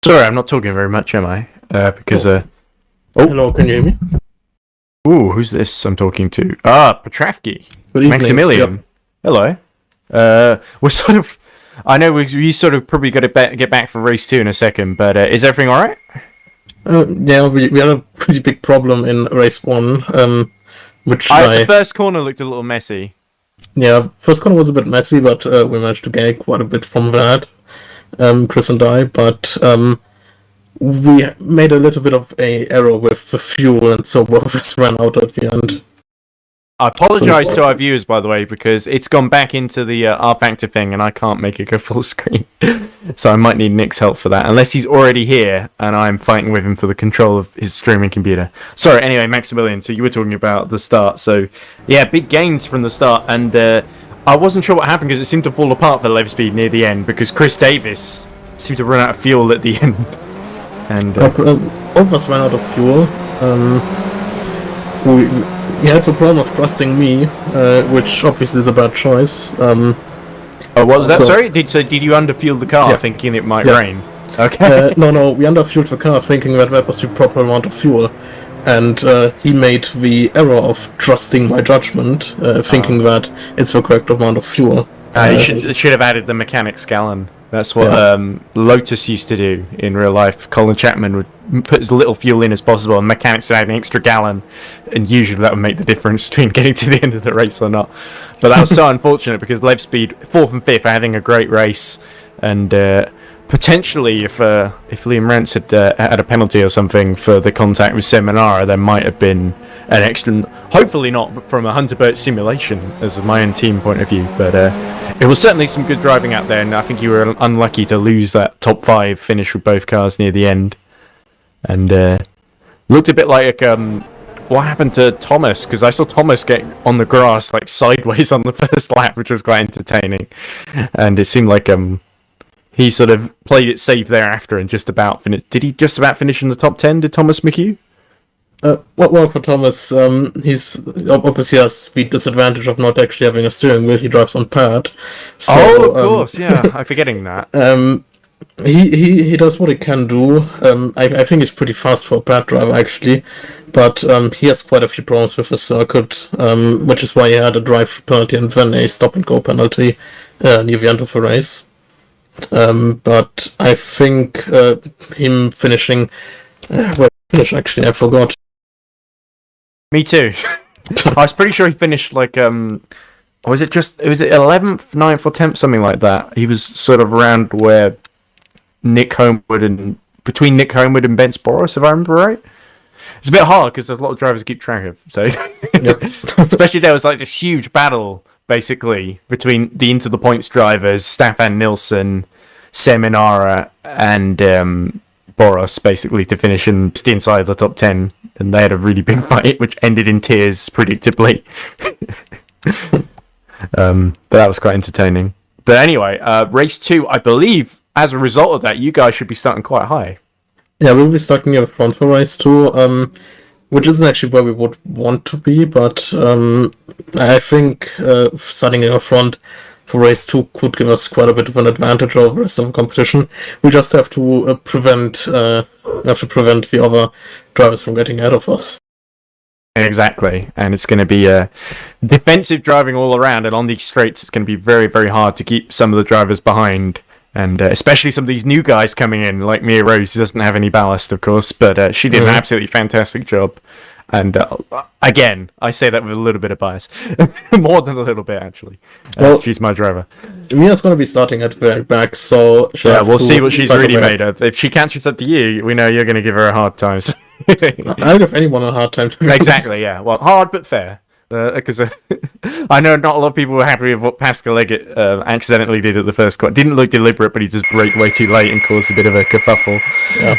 Sorry, I'm not talking very much, am I? Because Hello, can you hear me? Ooh, who's this I'm talking to? Ah, Petravki. Good evening. Maximilian. Hello. We're sort of... I know we sort of probably got to get back for race 2 in a second, but is everything alright? Yeah, we had a pretty big problem in race 1, which The first corner looked a little messy. Yeah, first corner was a bit messy, but we managed to gain quite a bit from that, Chris and I, but we made a little bit of a error with the fuel, and so both of us ran out at the end. I apologise to our viewers, by the way, because it's gone back into the R-Factor thing, and I can't make it go full screen. So I might need Nick's help for that, unless he's already here, and I'm fighting with him for the control of his streaming computer. Sorry, anyway, Maximilian, so you were talking about the start. So, yeah, big gains from the start, and I wasn't sure what happened, because it seemed to fall apart for Lev Speed near the end, because Chris Davis seemed to run out of fuel at the end. And all of us ran out of fuel. We had the problem of trusting me, which obviously is a bad choice. What was that? Sorry? Did you underfuel the car thinking it might rain? Okay. No, we underfueled the car thinking that was the proper amount of fuel. And he made the error of trusting my judgment, thinking that it's the correct amount of fuel. You should have added the mechanic's gallon. That's what Lotus used to do in real life. Colin Chapman would put as little fuel in as possible, and mechanics would add an extra gallon, and usually that would make the difference between getting to the end of the race or not. But that was so unfortunate, because Lev Speed 4th and 5th are having a great race, and potentially if Liam Rance had had a penalty or something for the contact with Seminara, there might have been an excellent, hopefully not from a Hunter Burt simulation as my own team point of view, but it was certainly some good driving out there, and I think you were unlucky to lose that top 5 finish with both cars near the end. And looked a bit like what happened to Thomas, because I saw Thomas get on the grass like sideways on the first lap, which was quite entertaining, and it seemed like he sort of played it safe thereafter and just about finished. Did he just about finish in the top 10, did Thomas McHugh? Well, for Thomas, he's obviously has the disadvantage of not actually having a steering wheel. He drives on pad. So, of course, yeah. I'm forgetting that. He does what he can do. I think he's pretty fast for a pad driver, actually, but he has quite a few problems with the circuit, which is why he had a drive penalty and then a stop-and-go penalty near the end of the race. But I think him finishing... actually, I forgot. Me too. I was pretty sure he finished like was it 11th, 9th or 10th, something like that. He was sort of around where between Nick Homewood and Ben Sporos, if I remember right. It's a bit hard because there's a lot of drivers to keep track of. So, Yep. especially there was like this huge battle basically between the Into the Points drivers, Staffan Nilsson, Seminara, and Boros, basically to finish inside the top 10, and they had a really big fight, which ended in tears, predictably. But that was quite entertaining. But anyway, race 2, I believe, as a result of that, you guys should be starting quite high. Yeah, we'll be starting at the front for race 2, which isn't actually where we would want to be, but I think starting in the front for race 2 could give us quite a bit of an advantage over the rest of the competition. We just have to prevent the other drivers from getting ahead of us. Exactly, and it's going to be defensive driving all around, and on these straights it's going to be very, very hard to keep some of the drivers behind, and especially some of these new guys coming in, like Mia Rose, who doesn't have any ballast, of course, but she did an absolutely fantastic job. And again, I say that with a little bit of bias. More than a little bit, actually. Well, she's my driver. Mia's going to be starting at the back, so... Yeah, we'll see what she's really made of. If she catches up to you, we know you're going to give her a hard time. I'll give anyone a hard time. Exactly, yeah. Well, hard but fair. Because I know not a lot of people were happy with what Pascal Leggett accidentally did at the first quad. Didn't look deliberate, but he just braked way too late and caused a bit of a kerfuffle. Yeah.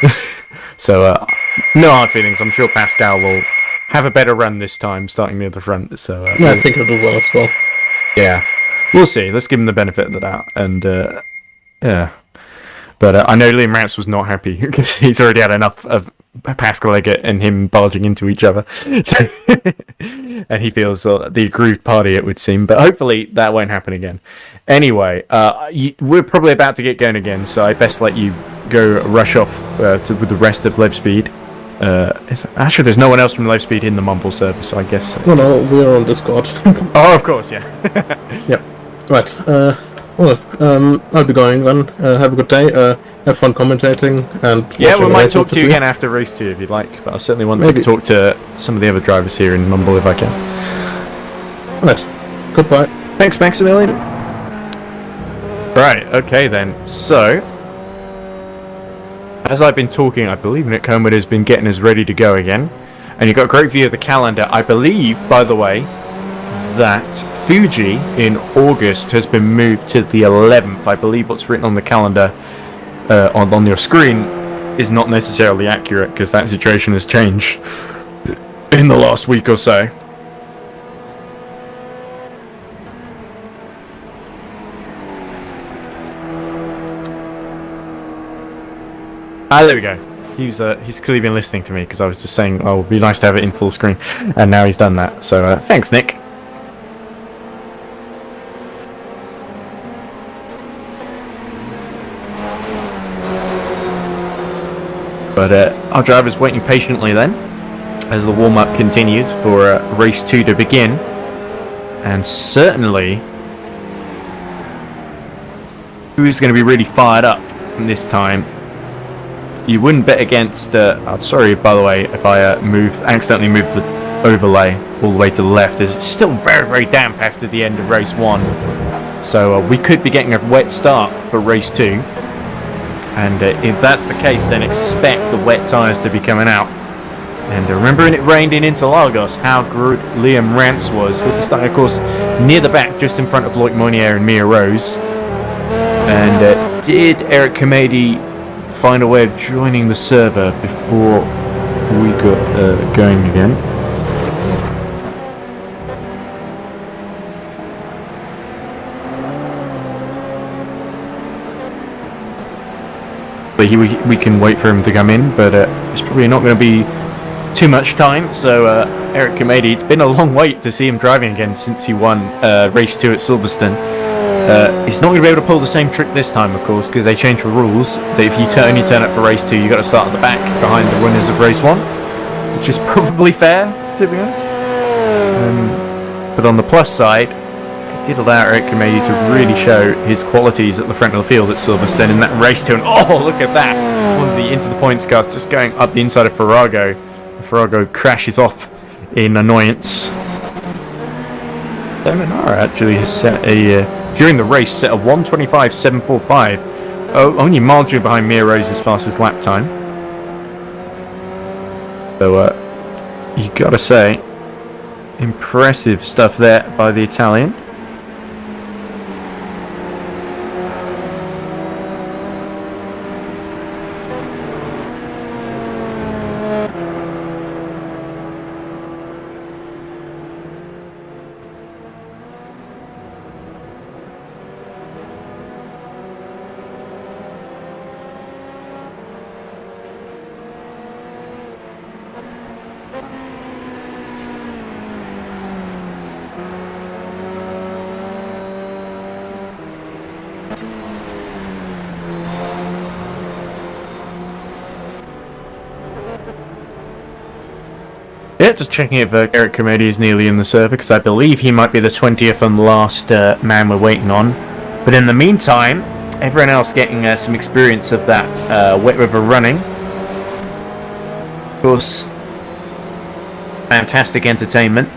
So, no hard feelings. I'm sure Pascal will have a better run this time, starting near the front. So, yeah, I think he'll do well as well. Yeah, we'll see. Let's give him the benefit of the doubt. And, yeah. But I know Liam Rance was not happy because he's already had enough of Pascal Leggett and him barging into each other. And he feels the aggrieved party, it would seem. But hopefully that won't happen again. Anyway, we're probably about to get going again, so I best let you go rush off with the rest of Live Speed. Actually, there's no one else from Live Speed in the Mumble server, so I guess... No, we're on Discord. Oh, of course, yeah. Yep. Right. I'll be going then. Have a good day. Have fun commentating and yeah, we might talk to you again after race 2 if you'd like, but I certainly want to talk to some of the other drivers here in Mumble if I can. Right. Goodbye. Thanks, Maximilian. Right, okay then. So, as I've been talking, I believe Nick Homewood has been getting us ready to go again. And you've got a great view of the calendar. I believe, by the way, that Fuji in August has been moved to the 11th. I believe what's written on the calendar on your screen is not necessarily accurate because that situation has changed in the last week or so. There we go. He's clearly been listening to me because I was just saying, oh, it would be nice to have it in full screen, and now he's done that. So thanks, Nick. But our driver's waiting patiently then, as the warm-up continues for race 2 to begin. And certainly, who's going to be really fired up this time? You wouldn't bet against... sorry, by the way, if I accidentally moved the overlay all the way to the left. It's still very, very damp after the end of race 1. So we could be getting a wet start for race 2. And if that's the case, then expect the wet tyres to be coming out. And remember when it rained in Interlagos, how good Liam Rance was. He'll be starting, of course, near the back, just in front of Loic Monnier and Mia Rose. And did Eric Kamedi find a way of joining the server before we got going again? But we can wait for him to come in, but it's probably not going to be too much time. So Eric Kamedi, it's been a long wait to see him driving again since he won race 2 at Silverstone. He's not going to be able to pull the same trick this time, of course, because they changed the rules that if you only turn up for race 2, you've got to start at the back behind the winners of race 1, which is probably fair, to be honest. But on the plus side, it did allow Eric Kamedi to really show his qualities at the front of the field at Silverstone in that race 2. And oh, look at that! One of the into the points cars just going up the inside of Farrago. Farrago crashes off in annoyance. Seminara actually has set during the race set a 1:25.745. Only marginally behind Mia Rose's fastest lap time. So you gotta say, impressive stuff there by the Italian. Yeah, just checking if Eric Comedy is nearly in the server, because I believe he might be the 20th and last man we're waiting on. But in the meantime, everyone else getting some experience of that wet river running. Of course, fantastic entertainment,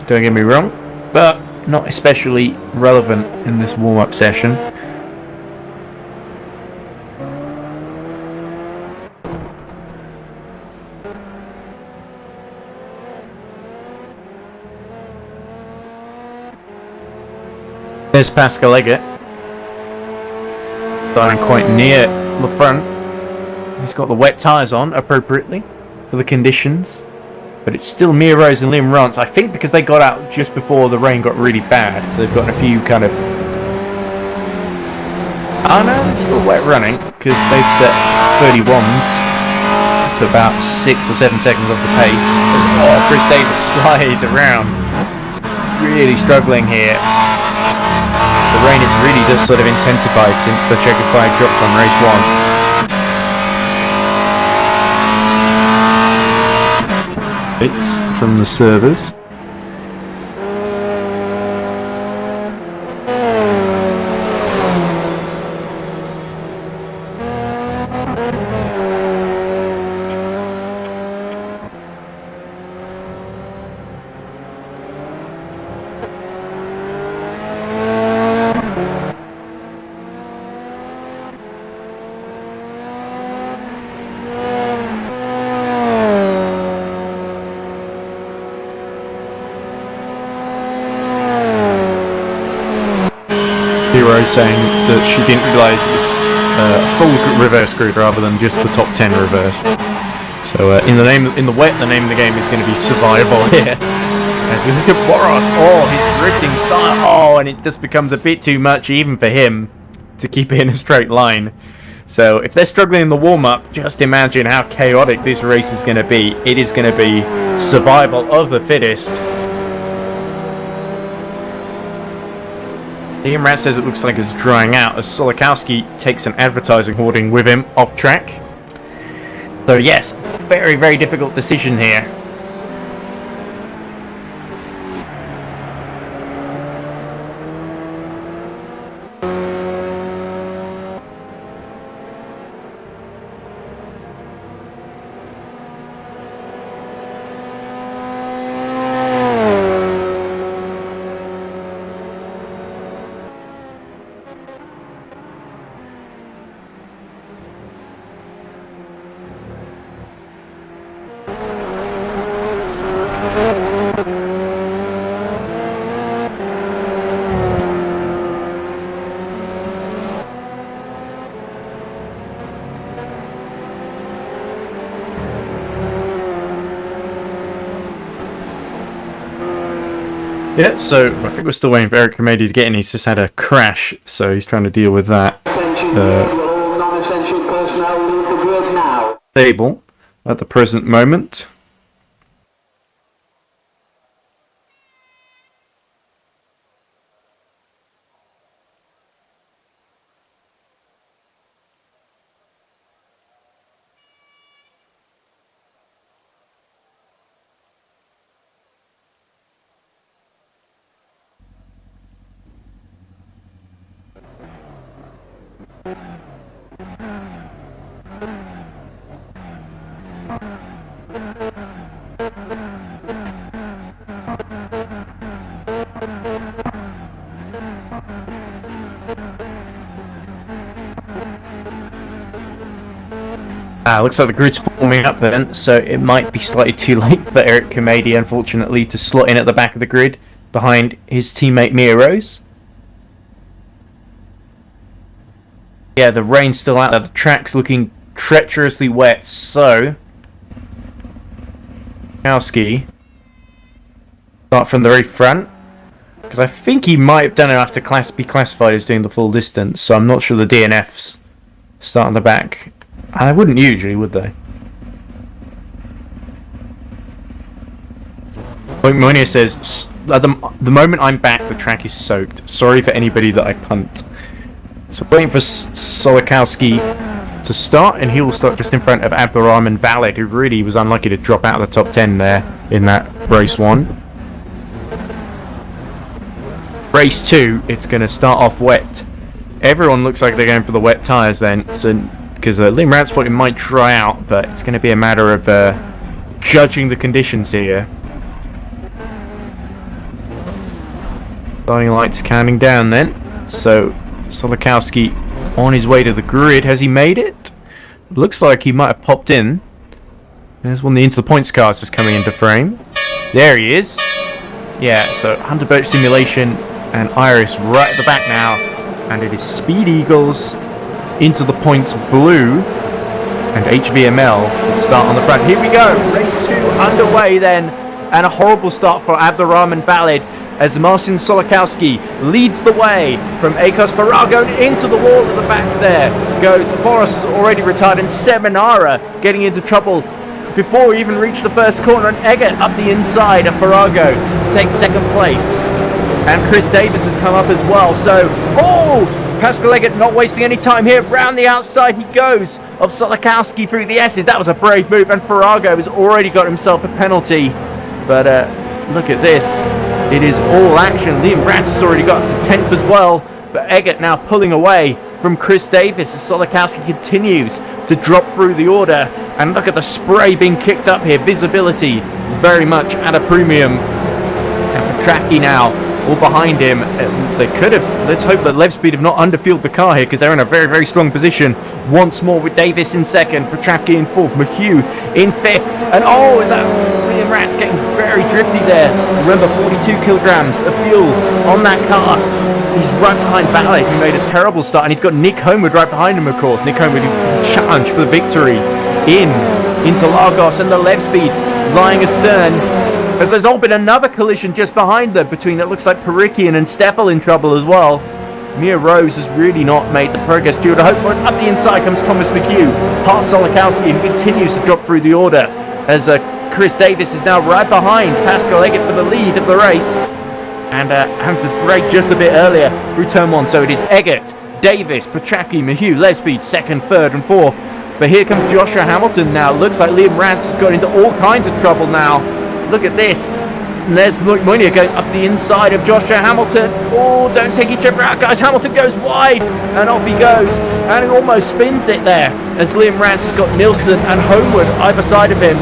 don't get me wrong, but not especially relevant in this warm-up session. There's Pascal Eggert, starting quite near the front. He's got the wet tyres on appropriately for the conditions, but it's still Mia Rose and Liam Rance. I think because they got out just before the rain got really bad, so they've got a few kind of... Oh no, it's still wet running because they've set 31s to about 6 or 7 seconds off the pace. Oh, Chris Davis slides around, really struggling here. The rain has really just sort of intensified since the checkered flag dropped on race 1. It's from the servers. Hero saying that she didn't realise it was full reverse grid rather than just the top 10 reversed. So in the wet, the name of the game is going to be survival here. As we look at Boros, his drifting style, and it just becomes a bit too much even for him to keep it in a straight line. So if they're struggling in the warm-up, just imagine how chaotic this race is going to be. It is going to be survival of the fittest. Ian Rat says it looks like it's drying out as Solikowski takes an advertising hoarding with him off track. So yes, very, very difficult decision here. Yeah, so I think we're still waiting for Eric Comedy to get in. He's just had a crash, so he's trying to deal with that. Non-essential personnel leave the grid now. Stable at the present moment. Looks like the grid's forming up then, so it might be slightly too late for Eric Kamadi, unfortunately, to slot in at the back of the grid behind his teammate Mia Rose. Yeah, the rain's still out there. The track's looking treacherously wet, so Kowski start from the very front, because I think he might have done enough to be classified as doing the full distance, so I'm not sure the DNFs start on the back. And they wouldn't usually, would they? Monia says, at the moment I'm back, the track is soaked. Sorry for anybody that I punt. So waiting for Solikowski to start, and he will start just in front of Abdurrahman Valid, who really was unlucky to drop out of the top 10 there in that race 1. Race 2, it's going to start off wet. Everyone looks like they're going for the wet tyres then, so because Liam Rance thought it might dry out, but it's going to be a matter of judging the conditions here. Starting lights counting down then, so Solikowski on his way to the grid. Has he made it? Looks like he might have popped in. There's one of the Into the Points cars just coming into frame. There he is. Yeah, so Underboat Simulation and Iris right at the back now, and it is Speed Eagles, Into the Points Blue, and HVML will start on the front. Here we go, race 2 underway then, and a horrible start for Abdurrahman Valid as Marcin Solikowski leads the way from Akos Farago into the wall at the back. There goes Boris, has already retired, and Seminara getting into trouble before we even reach the first corner, and Eggert up the inside of Farago to take second place. And Chris Davis has come up as well, so Pascal Eggert not wasting any time here. Round the outside he goes of Solikowski through the S's. That was a brave move, and Farago has already got himself a penalty. But look at this. It is all action. Liam Rance has already got up to 10th as well. But Eggert now pulling away from Chris Davis as Solikowski continues to drop through the order. And look at the spray being kicked up here. Visibility very much at a premium. And Petrafsky now all behind him. They could have, let's hope that Levspeed have not underfueled the car here, because they're in a very, very strong position once more, with Davis in second, Petrafsky in fourth, McHugh in fifth, and is that Liam Rance getting very drifty there. Remember, 42 kilograms of fuel on that car. He's right behind Ballet, who made a terrible start, and he's got Nick Homewood right behind him, of course. Nick Homewood who challenged for the victory into Lagos, and the Levspeeds lying astern, as there's all been another collision just behind them between, it looks like, Perikian and Steffel in trouble as well. Mia Rose has really not made the progress you would hope for. Up the inside comes Thomas McHugh, past Solikowski, and continues to drop through the order, as Chris Davis is now right behind Pascal Eggert for the lead of the race, and having to brake just a bit earlier through turn 1. So it is Eggert, Davis, Petrafsky, McHugh, Levspeed, second, third, and fourth. But here comes Joshua Hamilton now. Looks like Liam Rance has got into all kinds of trouble now. Look at this. And there's Moynier going up the inside of Joshua Hamilton. Don't take each other out, guys. Hamilton goes wide, and off he goes. And he almost spins it there, as Liam Rance has got Nilsson and Homewood either side of him.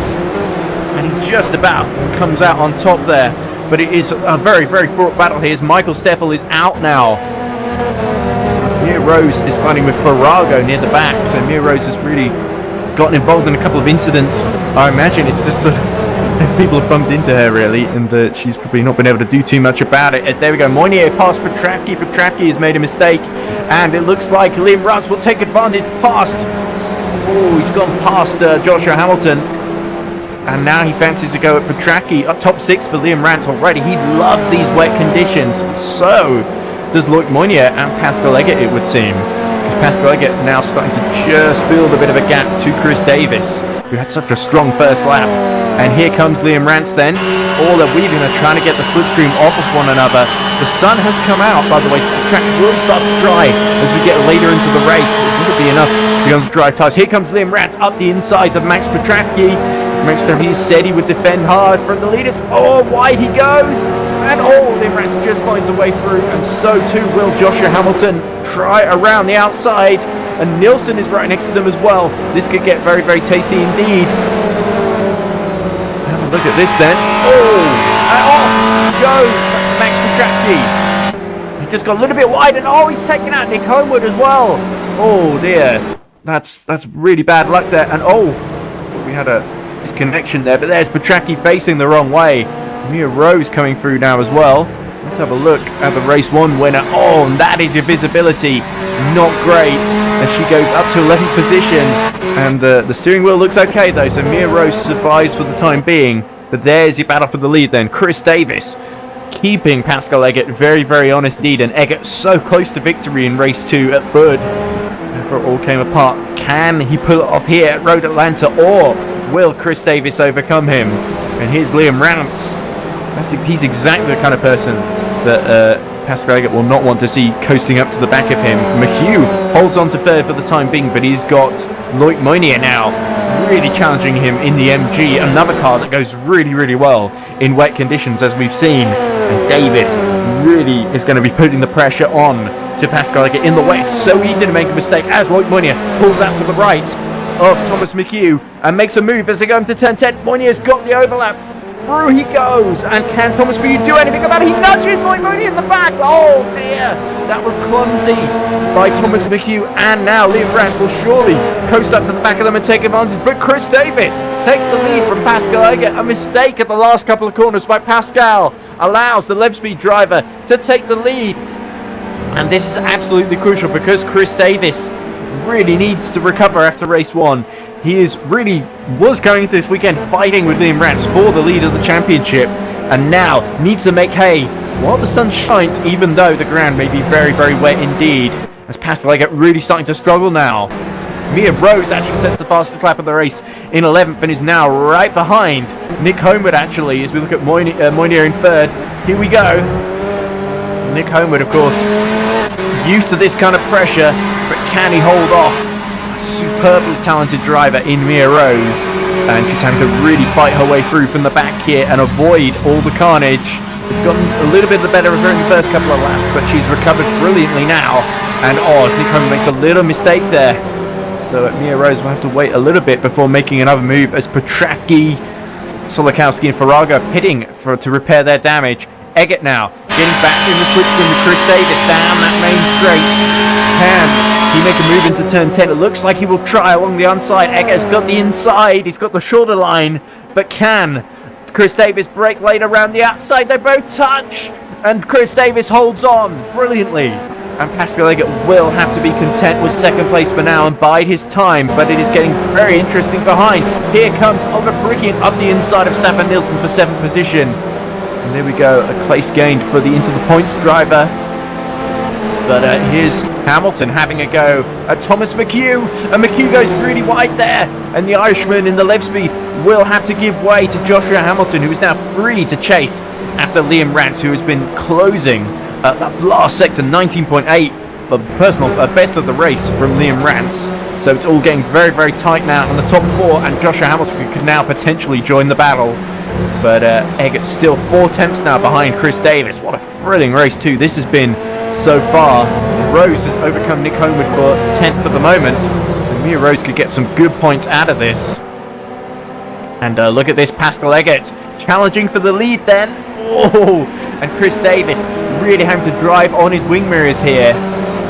And he just about comes out on top there. But it is a very, very fraught battle here, as Michael Steffel is out now. Mia Rose is fighting with Farago near the back, so Mia Rose has really gotten involved in a couple of incidents. I imagine it's just sort of people have bumped into her, really, and she's probably not been able to do too much about it. As there we go, Moynier past Petrafsky. Petrafsky has made a mistake, and it looks like Liam Rance will take advantage past. He's gone past Joshua Hamilton, and now he fancies to go at Petrafsky. Up top 6 for Liam Rance already. He loves these wet conditions. So does Loic Moynier and Pascal Eggert, it would seem. Pascal Eggert now starting to just build a bit of a gap to Chris Davis, who had such a strong first lap. And here comes Liam Rance then. All are weaving, they're trying to get the slipstream off of one another. The sun has come out, by the way, so the track will start to dry as we get later into the race, but it wouldn't be enough to go to dry tyres. Here comes Liam Rance up the insides of Max Petrafsky. Max Petrafsky said he would defend hard from the leaders. Wide he goes! And Liam Rance just finds a way through, and so too will Joshua Hamilton try around the outside. And Nilsson is right next to them as well. This could get very, very tasty indeed. Have a look at this then. And off goes Max Petrafsky. He just got a little bit wide, and he's taken out Nick Homewood as well. Oh dear. That's really bad luck there. And oh, we had a disconnection there, but there's Petracchi facing the wrong way. Mia Rose coming through now as well. Let's have a look at the race 1 winner. Oh, and that is your visibility. Not great as she goes up to 11th position. And the steering wheel looks okay though, so Mia Rose survives for the time being. But there's your battle for the lead then. Chris Davis keeping Pascal Eggert very, very on his lead. And Eggert so close to victory in race 2 at Bud. Before it all came apart. Can he pull it off here at Road Atlanta, or will Chris Davis overcome him? And here's Liam Rance. He's exactly the kind of person that Pascal Eggert will not want to see coasting up to the back of him. McHugh holds on to third for the time being, but he's got Loic Moynier now really challenging him in the MG, another car that goes really, really well in wet conditions, as we've seen. And Davis really is going to be putting the pressure on to Pascal Eggert in the wet. It's so easy to make a mistake as Loic Moynier pulls out to the right of Thomas McHugh and makes a move as they go into turn 10. Moynier's got the overlap. Through he goes, and can Thomas McHugh do anything about it? He nudges Loic Moynier in the back. Oh dear, that was clumsy by Thomas McHugh, and now Liam Rance will surely coast up to the back of them and take advantage. But Chris Davis takes the lead from Pascal Eggert. A mistake at the last couple of corners by Pascal allows the Lev Speed driver to take the lead, and this is absolutely crucial because Chris Davis really needs to recover after race 1. He was going into this weekend fighting with Liam Rance for the lead of the championship, and now needs to make hay while the sun shines, even though the ground may be very, very wet indeed. As Pascal Eggert really starting to struggle now. Mia Rose actually sets the fastest lap of the race in 11th and is now right behind Nick Homewood actually, as we look at Moynier in third. Here we go. Nick Homewood, of course, used to this kind of pressure, but can he hold off? Superbly talented driver in Mia Rose, and she's having to really fight her way through from the back here and avoid all the carnage. It's gotten a little bit the better of her in the first couple of laps, but she's recovered brilliantly now. And Nick Homewood makes a little mistake there, so Mia Rose will have to wait a little bit before making another move as Petracchi, Solakowski and Farrago pitting to repair their damage. Eggert now getting back in the slipstream with Chris Davis down that main straight. Can he make a move into turn 10? It looks like he will try along the inside. Eggert's got the inside, he's got the shorter line, but can Chris Davis break late around the outside? They both touch, and Chris Davis holds on brilliantly. And Pascal Eggert will have to be content with second place for now and bide his time, but it is getting very interesting behind. Here comes Oliver Perikian up the inside of Staffan Nielsen for 7th position. And there we go, a place gained for the into the points driver. But here's Hamilton having a go at Thomas McHugh, and McHugh goes really wide there, and the Irishman in the Lev Speed will have to give way to Joshua Hamilton, who is now free to chase after Liam Rance, who has been closing that last sector, 19.8, the personal best of the race from Liam Rance. So it's all getting very, very tight now on the top 4, and Joshua Hamilton could now potentially join the battle. But Eggert's still 4 tenths now behind Chris Davis. What a thrilling race too this has been so far. Rose has overcome Nick Homewood for 10th at the moment, so Mia Rose could get some good points out of this. And look at this, Pascal Eggert challenging for the lead then. Oh, and Chris Davis really having to drive on his wing mirrors here,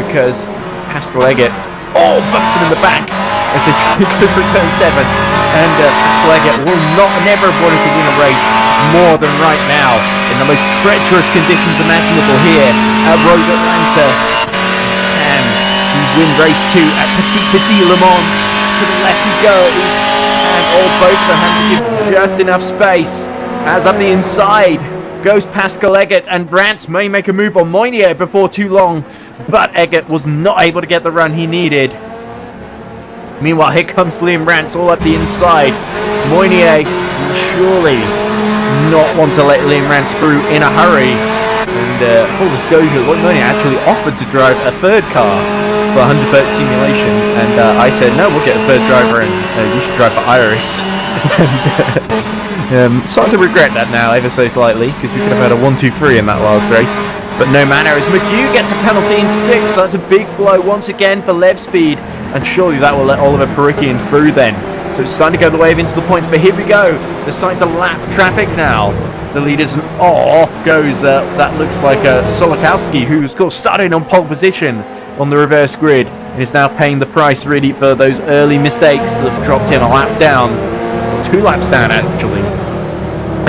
because Pascal Eggert bumps him in the back as they go for turn 7. And Pascal Eggert will never have wanted to win a race more than right now in the most treacherous conditions imaginable here at Road Atlanta. And he win race 2 at Petit Le Mans. To the left he goes, and both of them have to give just enough space as up the inside goes Pascal Eggert, and Rance may make a move on Moynier before too long, but Eggert was not able to get the run he needed. Meanwhile, here comes Liam Rance all up the inside. Moynier will surely not want to let Liam Rance through in a hurry. And full disclosure, Moynier actually offered to drive a third car for 100 Perk Simulation, and I said, no, we'll get a third driver, and you should drive for Iris. Starting to regret that now ever so slightly, because we could have had a 1-2-3 in that last race. But no matter, as McHugh gets a penalty in 6th, so that's a big blow once again for Lev Speed, and surely that will let Oliver Perikian through then. So it's starting to go the way of into the points, but here we go. They're starting to lap traffic now. The leaders, and off goes, that looks like Solakowski, who's of course started on pole position on the reverse grid, and is now paying the price really for those early mistakes that have dropped in a lap down, 2 laps down actually,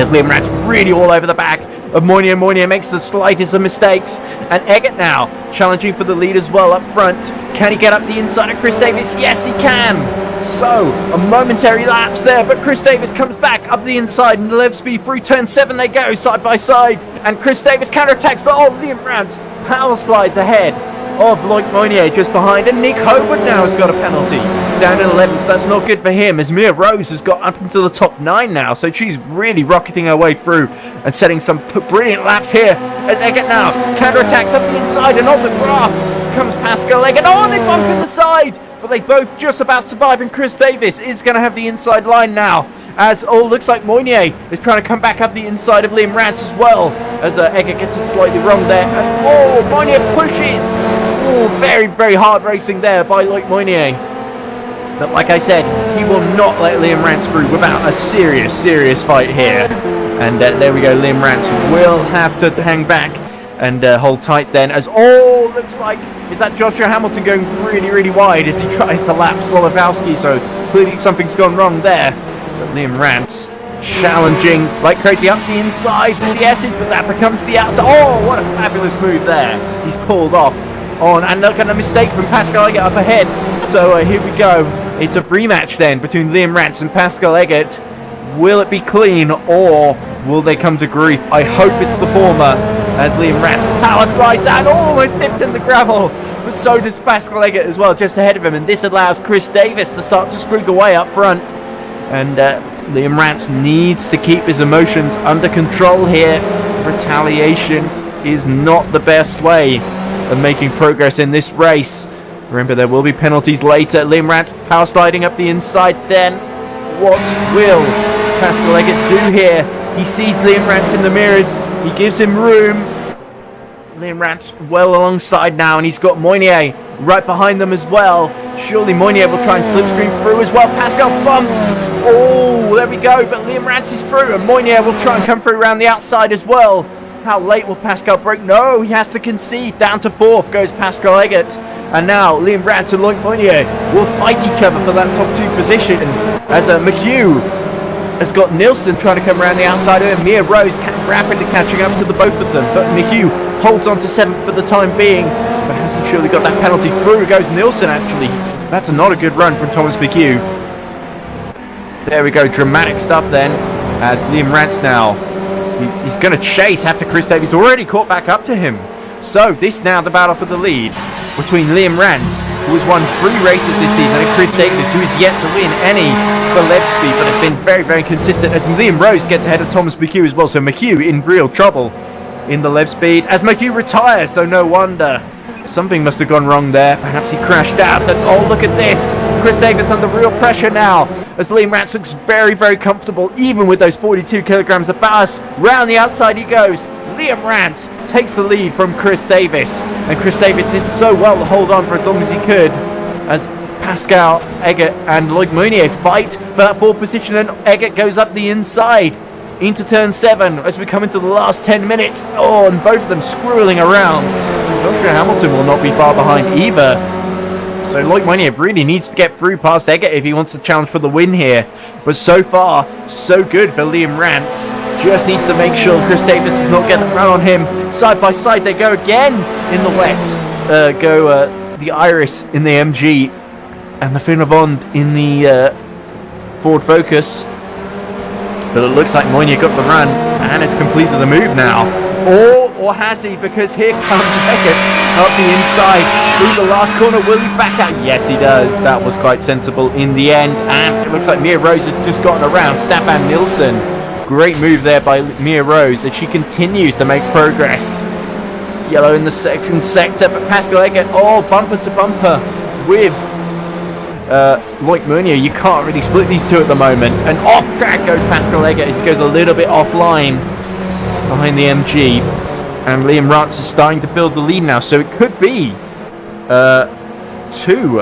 as Liam Rance really all over the back of Moynier. Moynier makes the slightest of mistakes, and Eggert now challenging for the lead as well up front. Can he get up the inside of Chris Davis? Yes, he can. So, a momentary lapse there, but Chris Davis comes back up the inside, and the left speed through turn 7 they go, side by side, and Chris Davis counterattacks, but Liam Rance power slides ahead of Loic Moynier just behind, and Nick Hobart now has got a penalty down in 11th, so that's not good for him, as Mia Rose has got up into the top 9 now, so she's really rocketing her way through and setting some brilliant laps here, as Eggert now counterattacks up the inside, and on the grass comes Pascal Eggert. Oh, they bump in the side, but they both just about survive, and Chris Davis is going to have the inside line now, as looks like Moynier is trying to come back up the inside of Liam Rance as well, as Eggert gets it slightly wrong there, and Moynier pushes. Very, very hard racing there by Loic Moynier. But like I said, he will not let Liam Rance through without a serious fight here. And there we go, Liam Rance will have to hang back and hold tight then, as looks like, is that Joshua Hamilton going really wide as he tries to lap Solowowski, so clearly something's gone wrong there. But Liam Rance challenging like crazy up the inside with the S's, but that becomes the outside. What a fabulous move there. He's pulled off on, and look at a mistake from Pascal Eggert up ahead. So here we go. It's a rematch then between Liam Rance and Pascal Eggert. Will it be clean, or will they come to grief? I hope it's the former, as Liam Rance power slides out, almost dips in the gravel, but so does Pascal Eggert as well, just ahead of him, and this allows Chris Davis to start to streak away up front. And Liam Rance needs to keep his emotions under control here. Retaliation is not the best way of making progress in this race. Remember, there will be penalties later. Liam Rance power sliding up the inside then. What will Pascal Eggert do here? He sees Liam Rance in the mirrors. He gives him room. Liam Rance well alongside now, and he's got Moynier right behind them as well. Surely Moynier will try and slipstream through as well. Pascal bumps. There we go, but Liam Rance is through, and Moynier will try and come through around the outside as well. How late will Pascal break? No, he has to concede. Down to 4th goes Pascal Eggert. And now Liam Rance and Loic Moynier will fight each other for that top 2 position, as McHugh has got Nilsson trying to come around the outside of him. Mia Rose rapidly catching up to the both of them, but McHugh holds on to 7th for the time being, but hasn't surely got that penalty. Through goes Nilsson actually. That's not a good run from Thomas McHugh. There we go, dramatic stuff then. Liam Rance now, he's going to chase after Chris Davis, already caught back up to him. So this now the battle for the lead between Liam Rance, who has won 3 races this season, and Chris Davis, who is yet to win any for Levsby, but has been very consistent, as Liam Rose gets ahead of Thomas McHugh as well. So McHugh in real trouble in the Levspeed, as McHugh retires, so no wonder. Something must have gone wrong there. Perhaps he crashed out. And look at this. Chris Davis under real pressure now, as Liam Rance looks very comfortable, even with those 42 kilograms of ballast. Round the outside he goes. Liam Rance takes the lead from Chris Davis, and Chris Davis did so well to hold on for as long as he could, as Pascal Eggert and Loic Moynier fight for that 4th position, and Eggert goes up the inside into turn 7 as we come into the last 10 minutes. And both of them screwing around. Joshua Hamilton will not be far behind either. So Loic Moynier really needs to get through past Eggert if he wants to challenge for the win here. But so far, so good for Liam Rance. Just needs to make sure Chris Davis does not get the run on him. Side by side they go again in the wet. The Iris in the MG and the Finavond in the Ford Focus. But it looks like Moynier got the run and has completed the move now. Or has he? Because here comes Eggert up the inside through the last corner. Will he back out? Yes, he does. That was quite sensible in the end. And it looks like Mia Rose has just gotten around Staffan Nilsson. Great move there by Mia Rose as she continues to make progress. Yellow in the second sector, but Pascal Eggert, bumper to bumper with Loic Moynier. You can't really split these two at the moment. And off track goes Pascal Eggert as he goes a little bit offline behind the MG. And Liam Rance is starting to build the lead now, so it could be 2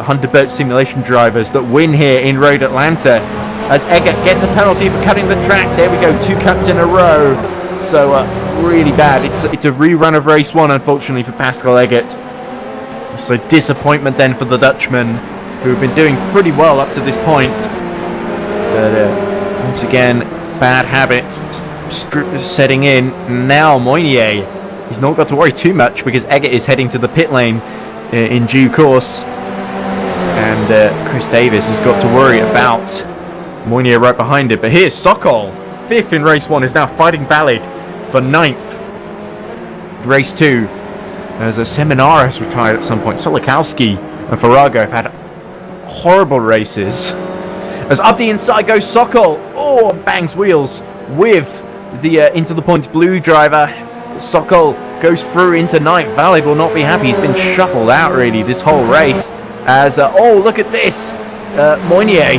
Hunter-Birch simulation drivers that win here in Road Atlanta, as Eggert gets a penalty for cutting the track. There we go, 2 cuts in a row. So really bad. It's a rerun of race 1, unfortunately, for Pascal Eggert. So disappointment then for the Dutchman, who have been doing pretty well up to this point. But once again, bad habits setting in. Now Moynier, he's not got to worry too much because Eggert is heading to the pit lane in due course. And Chris Davis has got to worry about Moynier right behind it. But here's Sokol, 5th in race 1, is now fighting valid for 9th. Race 2, as a Seminara has retired at some point. Solikowski and Farago have had horrible races. As up the inside goes Sokol. Oh, bangs wheels with the into the points blue driver. Sokol goes through into 9th. Valid will not be happy. He's been shuffled out really this whole race. As oh, look at this, Moynier.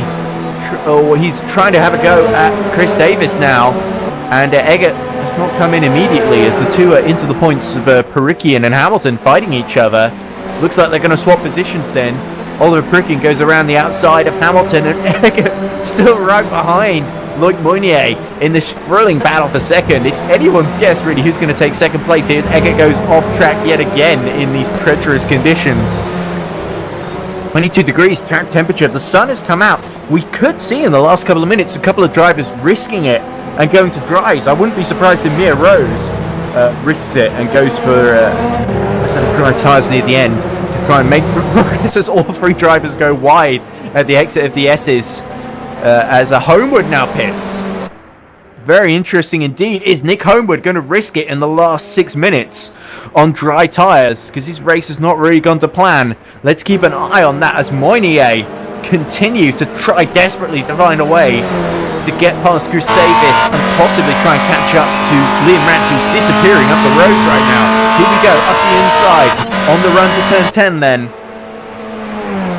He's trying to have a go at Chris Davis now, and Eggert has not come in immediately as the two are into the points of Perikian and Hamilton fighting each other. Looks like they're going to swap positions then. Oliver Perikian goes around the outside of Hamilton, and Eggert still right behind Loic Moynier in this thrilling battle for second. It's anyone's guess really who's going to take second place. Here's Eggert goes off track yet again in these treacherous conditions. 22 degrees track temperature. The sun has come out. We could see in the last couple of minutes a couple of drivers risking it and going to dries. I wouldn't be surprised if Mia Rose risks it and goes for a set of dry tyres near the end to try and make progress as all 3 drivers go wide at the exit of the S's as a Homewood now pits. Very interesting indeed. Is Nick Homewood going to risk it in the last 6 minutes on dry tyres? Because his race has not really gone to plan. Let's keep an eye on that as Moynier continues to try desperately to find a way to get past Chris Davis and possibly try and catch up to Liam Rance, who's disappearing up the road right now. Here we go, up the inside, on the run to turn 10 then.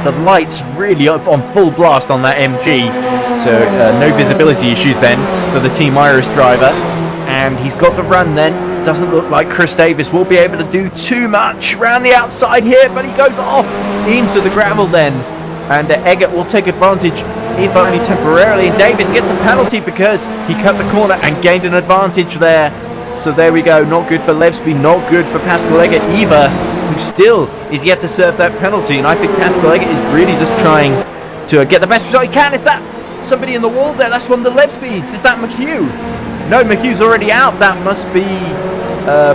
The lights really up on full blast on that MG, so no visibility issues then for the Team Iris driver, and he's got the run then. Doesn't look like Chris Davis will be able to do too much around the outside here, but he goes off into the gravel then, and Eggert will take advantage, if only temporarily, and Davis gets a penalty because he cut the corner and gained an advantage there. So there we go, not good for Levsby, not good for Pascal Eggert either, who still is yet to serve that penalty. And I think Pascal Eggert is really just trying to get the best result he can. Is that somebody in the wall there? That's one of the Levspeeds. Is that McHugh? No, McHugh's already out. That must be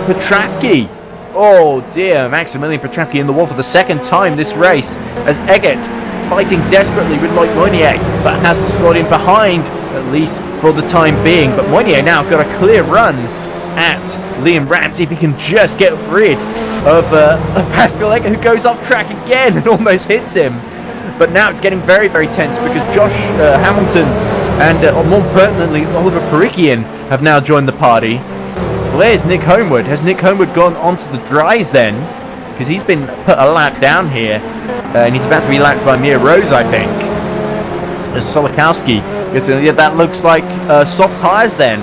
Petravki. Oh dear, Maximilian Petravki in the wall for the second time this race, as Eggert fighting desperately with Loic Moynier, but has to slot in behind, at least for the time being. But Moynier now got a clear run at Liam Rance if he can just get rid of Pascal Eggert, who goes off track again and almost hits him. But now it's getting very, very tense because Josh Hamilton and more pertinently Oliver Perikian have now joined the party. Where's Nick Homewood? Has Nick Homewood gone onto the dries then? Because he's been put a lap down here and he's about to be lapped by Mia Rose, I think. As Solikowski gets in. Yeah, that looks like soft tyres then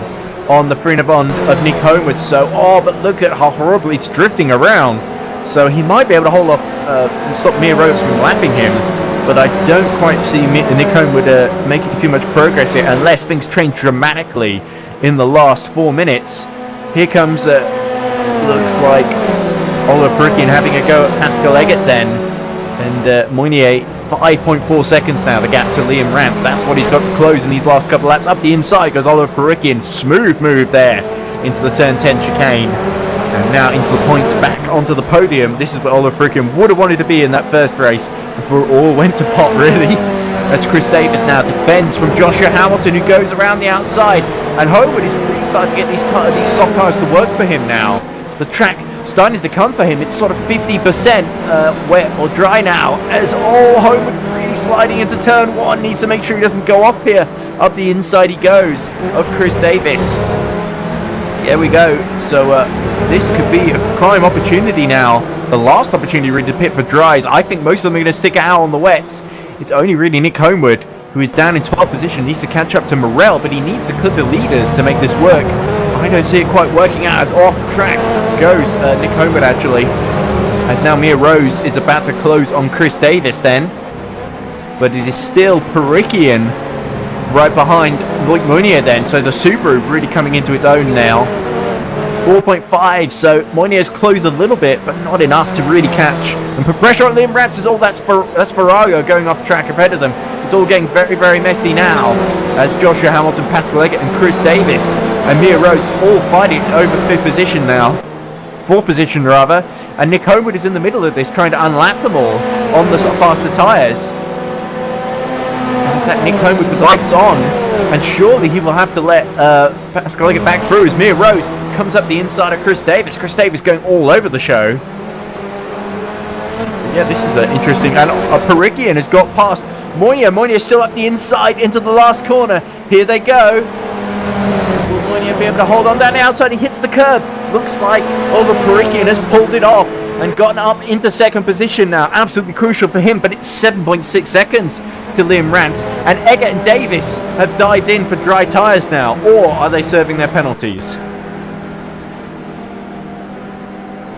on the Freenavon of Nick Homewood. So, but look at how horribly it's drifting around. So he might be able to hold off, stop Mia Rose from lapping him. But I don't quite see Nick Homewood making too much progress here unless things change dramatically in the last 4 minutes. Here comes, looks like Oliver Perikian having a go at Pascal Eggert then. And Moynier, 5.4 seconds now, the gap to Liam Rance. That's what he's got to close in these last couple of laps. Up the inside goes Oliver Perikian. Smooth move there into the turn 10 chicane. And now into the points back onto the podium. This is where Oliver Perikian would have wanted to be in that first race before it all went to pot, really. As Chris Davis now defends from Joshua Hamilton, who goes around the outside. And Homewood is really starting to get these soft tyres to work for him now. The track starting to come for him. It's sort of 50% wet or dry now. As Homewood really sliding into turn 1. Needs to make sure he doesn't go up here. Up the inside he goes of Chris Davis. There we go. So this could be a prime opportunity now. The last opportunity really to pit for dries. I think most of them are going to stick out on the wets. It's only really Nick Homewood, who is down in 12th position, needs to catch up to Morel, but he needs to clip the leaders to make this work. I don't see it quite working out as off the track goes Nick Homewood actually. As now Mia Rose is about to close on Chris Davis then. But it is still Perikian right behind Loic Moynier then. So the Subaru really coming into its own now 4.5, so Moynier's closed a little bit, but not enough to really catch and put pressure on Liam Rance. That's Ferrario going off track ahead of them. It's all getting very, very messy now as Joshua Hamilton, Pascal Leggett and Chris Davis and Mia Rose all fighting over 5th position now. 4th position rather, and Nick Homewood is in the middle of this trying to unlap them all on the faster tyres. As that Nick Homewood with lights on, and surely he will have to let Pascal Leggett back through as Mia Rose comes up the inside of Chris Davis. Chris Davis going all over the show. Yeah, this is interesting. And Perikian has got past Moynier. Moynier still up the inside into the last corner. Here they go. Will Moynier be able to hold on down the outside? He hits the curb. Looks like Oliver Perikian has pulled it off and gotten up into 2nd position now. Absolutely crucial for him, but it's 7.6 seconds to Liam Rance. And Eggert and Davis have dived in for dry tyres now. Or are they serving their penalties?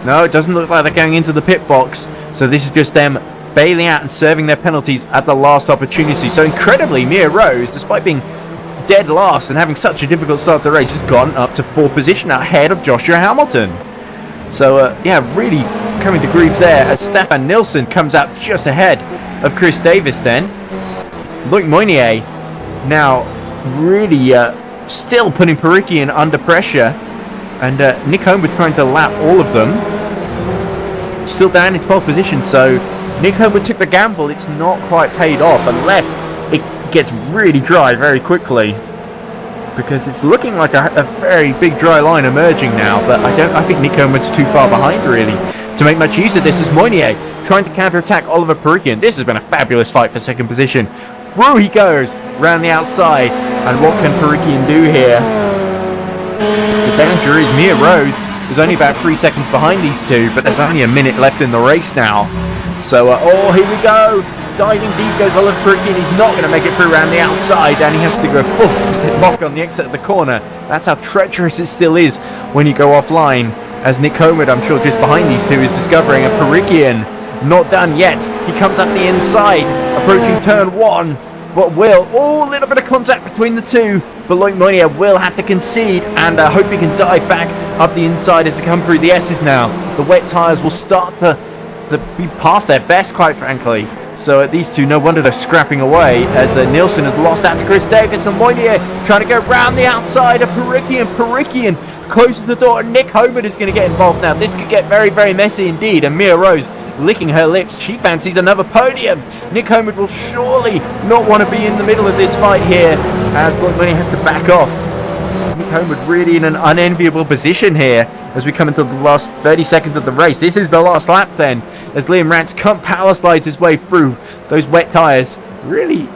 No, it doesn't look like they're going into the pit box. So this is just them bailing out and serving their penalties at the last opportunity. So incredibly, Mia Rose, despite being dead last and having such a difficult start to the race, has gone up to 4th position ahead of Joshua Hamilton. So yeah, really coming to grief there as Stefan Nilsson comes out just ahead of Chris Davis then. Luc Moynier now really still putting Perikian under pressure, and Nick Homewood trying to lap all of them. Still down in 12th position, so Nick Homewood took the gamble. It's not quite paid off unless it gets really dry very quickly, because it's looking like a very big dry line emerging now, but I think Nick Homewood's too far behind really to make much use of this as Moynier trying to counter-attack Oliver Perikian. This has been a fabulous fight for 2nd position. Through he goes round the outside, and what can Perikian do here? The danger is Mia Rose is only about 3 seconds behind these two, but there's only a minute left in the race now. So oh, here we go. Diving deep goes Oliver Perikian. He's not going to make it through around the outside, and he has to go full opposite lock on the exit of the corner. That's how treacherous it still is when you go offline. As Nick Homewood, I'm sure just behind these two, is discovering a Perikian not done yet. He comes up the inside, approaching turn 1. But a little bit of contact between the two, but Luc Moynier will have to concede, and hope he can dive back up the inside as they come through the S's now. The wet tyres will start to be past their best, quite frankly. So these two, no wonder they're scrapping away as Nilsson has lost out to Chris Davis, and Moynier trying to go round the outside of Perikian. Perikian closes the door, and Nick Homewood is going to get involved now. This could get very, very messy indeed, and Mia Rose licking her lips. She fancies another podium. Nick Homewood will surely not want to be in the middle of this fight here as Luc Moynier has to back off. Nick Homewood really in an unenviable position here as we come into the last 30 seconds of the race. This is the last lap then, as Liam Rance power slides his way through those wet tyres. Really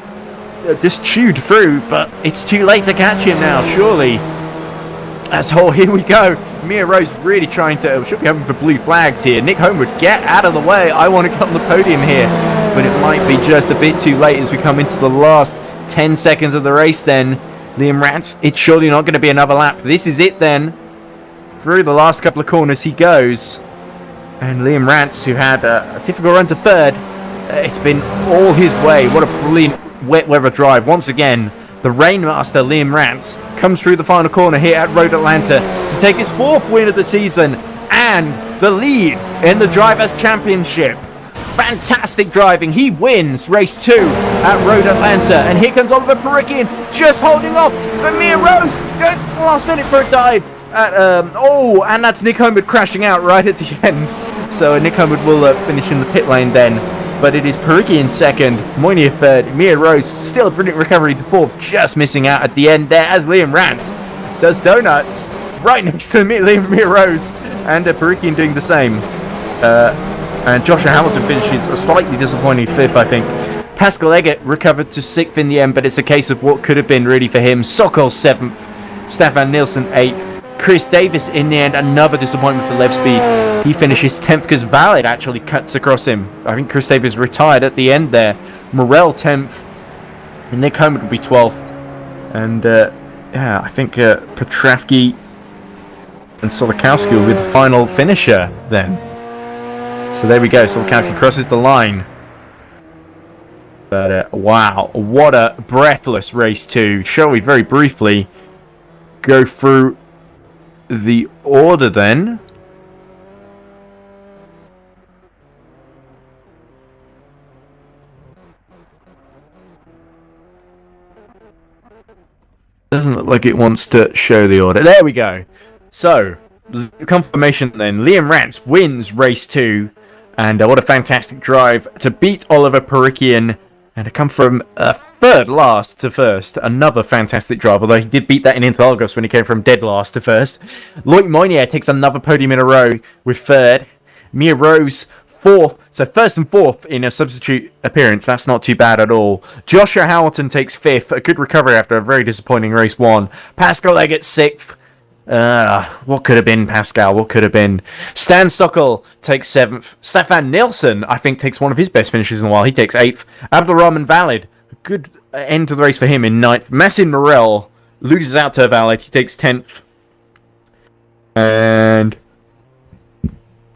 just chewed through, but it's too late to catch him now, surely. As here we go. Mia Rose really trying to, should be having for blue flags here. Nick Homewood, get out of the way. I want to get on the podium here. But it might be just a bit too late as we come into the last 10 seconds of the race then. Liam Rance, it's surely not going to be another lap. This is it then. Through the last couple of corners he goes. And Liam Rance, who had a difficult run to 3rd, it's been all his way. What a brilliant wet weather drive. Once again, the Rainmaster Liam Rance comes through the final corner here at Road Atlanta to take his 4th win of the season and the lead in the Drivers' Championship. Fantastic driving. He wins race 2 at Road Atlanta. And here comes Oliver Perikian just holding off. But Mia Rose goes to the last minute for a dive. And that's Nick Homewood crashing out right at the end. So Nick Homewood will finish in the pit lane then. But it is Perikian 2nd, Moynier 3rd, Mia Rose still a brilliant recovery to 4th, just missing out at the end there as Liam Rance does donuts right next to Mia Rose, and Perikian doing the same. And Joshua Hamilton finishes a slightly disappointing 5th, I think. Pascal Leggett recovered to 6th in the end, but it's a case of what could have been really for him. Sokol 7th, Stefan Nilsson 8th. Chris Davis in the end, another disappointment for Lev Speed. He finishes 10th because Valid actually cuts across him. I think Chris Davis retired at the end there. Morel 10th. And Nick Homewood will be 12th. And yeah, I think Petravsky and Solokowski will be the final finisher then. So there we go. Solokowski crosses the line. But wow, what a breathless race 2. Shall we very briefly go through the order then. Doesn't look like it wants to show the order. There we go. So, confirmation then. Liam Rance wins race 2. And what a fantastic drive to beat Oliver Perikian and to come from third last to first. Another fantastic drive, although he did beat that in Interlagos when he came from dead last to first. Loic Moynier takes another podium in a row with third. Mia Rose fourth. So first and fourth in a substitute appearance. That's not too bad at all. Joshua Hamilton takes fifth. A good recovery after a very disappointing race 1. Pascal Leggett sixth. What could have been, Pascal? What could have been? Stan Sokol takes 7th. Stefan Nilsson, I think, takes one of his best finishes in a while. He takes 8th. Abdulrahman Valid, a good end to the race for him in 9th. Massin Morel loses out to Valid. He takes 10th. And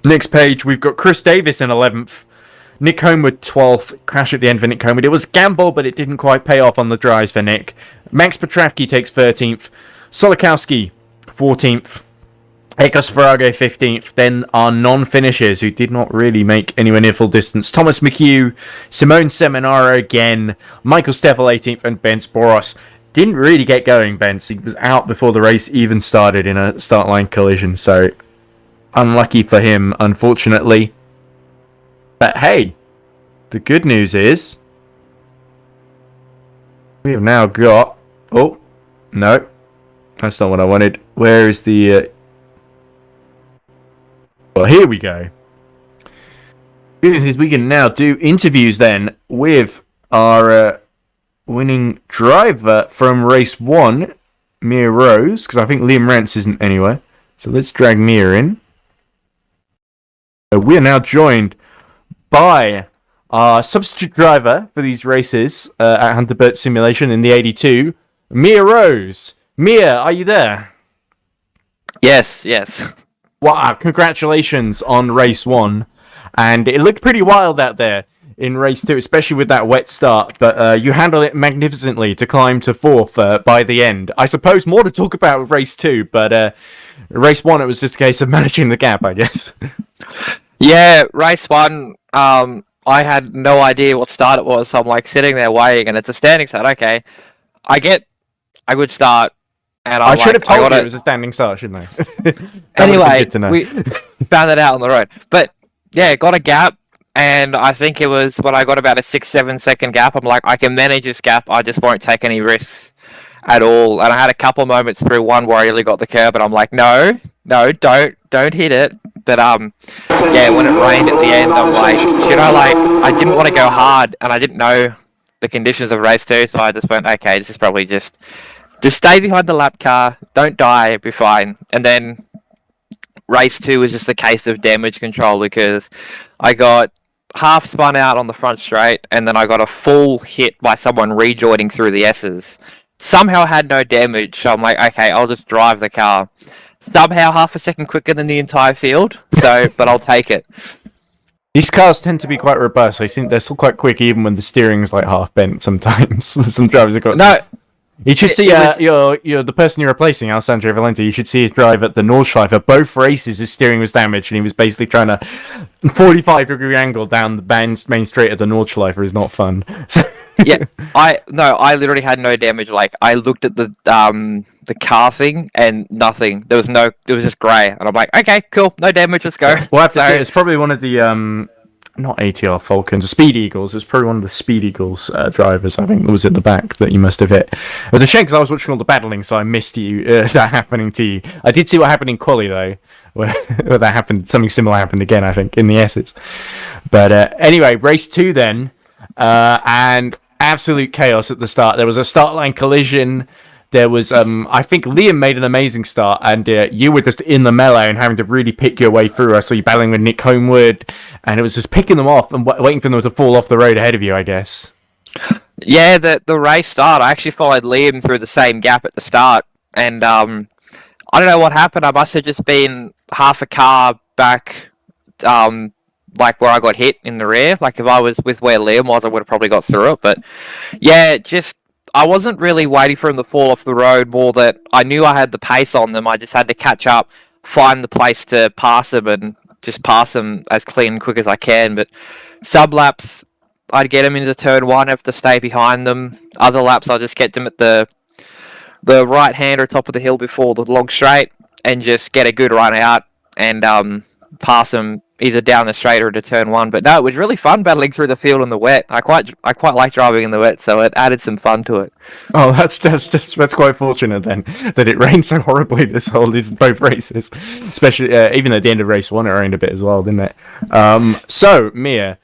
next page, we've got Chris Davis in 11th. Nick Homewood 12th. Crash at the end for Nick Homewood. It was a gamble, but it didn't quite pay off on the drives for Nick. Max Petravki takes 13th. Solikowski 14th, Ekos Farago 15th, then our non-finishers who did not really make anywhere near full distance. Thomas McHugh, Simone Seminaro again, Michael Steffel 18th, and Bence Boros. Didn't really get going, Bence. He was out before the race even started in a start line collision, so unlucky for him, unfortunately. But hey, the good news is we have now got... Oh, no. That's not what I wanted. Where is the... Well, here we go. Good news is we can now do interviews then with our winning driver from race 1, Mia Rose, because I think Liam Rance isn't anywhere. So let's drag Mia in. We are now joined by our substitute driver for these races at Hunter Burt Simulation in the 82, Mia Rose. Mia, are you there? Yes. Wow, congratulations on race 1. And it looked pretty wild out there in race 2, especially with that wet start. But you handled it magnificently to climb to 4th by the end. I suppose more to talk about with race 2, but race 1, it was just a case of managing the gap, I guess. Yeah, race 1, I had no idea what start it was, so I'm like sitting there waiting, and it's a standing start. Okay, I get a good start. And I should have told you it was a standing start, shouldn't I? Anyway, we found that out on the road. But yeah, got a gap, and I think it was when I got about a 6-7 second gap. I'm like, I can manage this gap. I just won't take any risks at all. And I had a couple moments through one where I really got the curb, and I'm like, no, don't hit it. But yeah, when it rained at the end, I'm like, I didn't want to go hard, and I didn't know the conditions of race 2, so I just went, okay, this is probably just stay behind the lap car, don't die, be fine. And then race 2 was just a case of damage control because I got half spun out on the front straight and then I got a full hit by someone rejoining through the S's. Somehow had no damage, so I'm like, okay, I'll just drive the car. Somehow half a second quicker than the entire field, but I'll take it. These cars tend to be quite robust. They're still quite quick even when the steering's like half bent sometimes. Some drivers have got... No. You should see you're the person you're replacing, Alessandro Valente. You should see his drive at the Nordschleife. Both races, his steering was damaged, and he was basically trying to 45-degree angle down the main straight at the Nordschleife is not fun. Yeah, I literally had no damage. Like I looked at the car thing and nothing. It was just grey, and I'm like, okay, cool, no damage, let's go. Well, I have to say, it's probably one of the not ATR Falcons, Speed Eagles. It was probably one of the Speed Eagles drivers, I think, that was at the back that you must have hit. It was a shame because I was watching all the battling, so I missed that happening to you. I did see what happened in Quali, though, where that happened. Something similar happened again, I think, in the S's. But anyway, race 2 then, and absolute chaos at the start. There was a start line collision. There was, I think Liam made an amazing start, and you were just in the melee and having to really pick your way through. I saw you battling with Nick Homewood, and it was just picking them off and waiting for them to fall off the road ahead of you, I guess. Yeah, the race start, I actually followed Liam through the same gap at the start, and I don't know what happened. I must have just been half a car back, like where I got hit in the rear. Like if I was with where Liam was, I would have probably got through it. But yeah, just I wasn't really waiting for him to fall off the road, more that I knew I had the pace on them. I just had to catch up, find the place to pass him, and just pass him as clean and quick as I can. But sub laps, I'd get him into turn one, have to stay behind them. Other laps, I'll just get them at the right hand or top of the hill before the long straight, and just get a good run out and pass them either down the straight or into turn one. But no, it was really fun battling through the field in the wet. I quite like driving in the wet, so it added some fun to it. Oh, that's quite fortunate then that it rained so horribly these both races, especially even at the end of race one it rained a bit as well, didn't it? So Mia,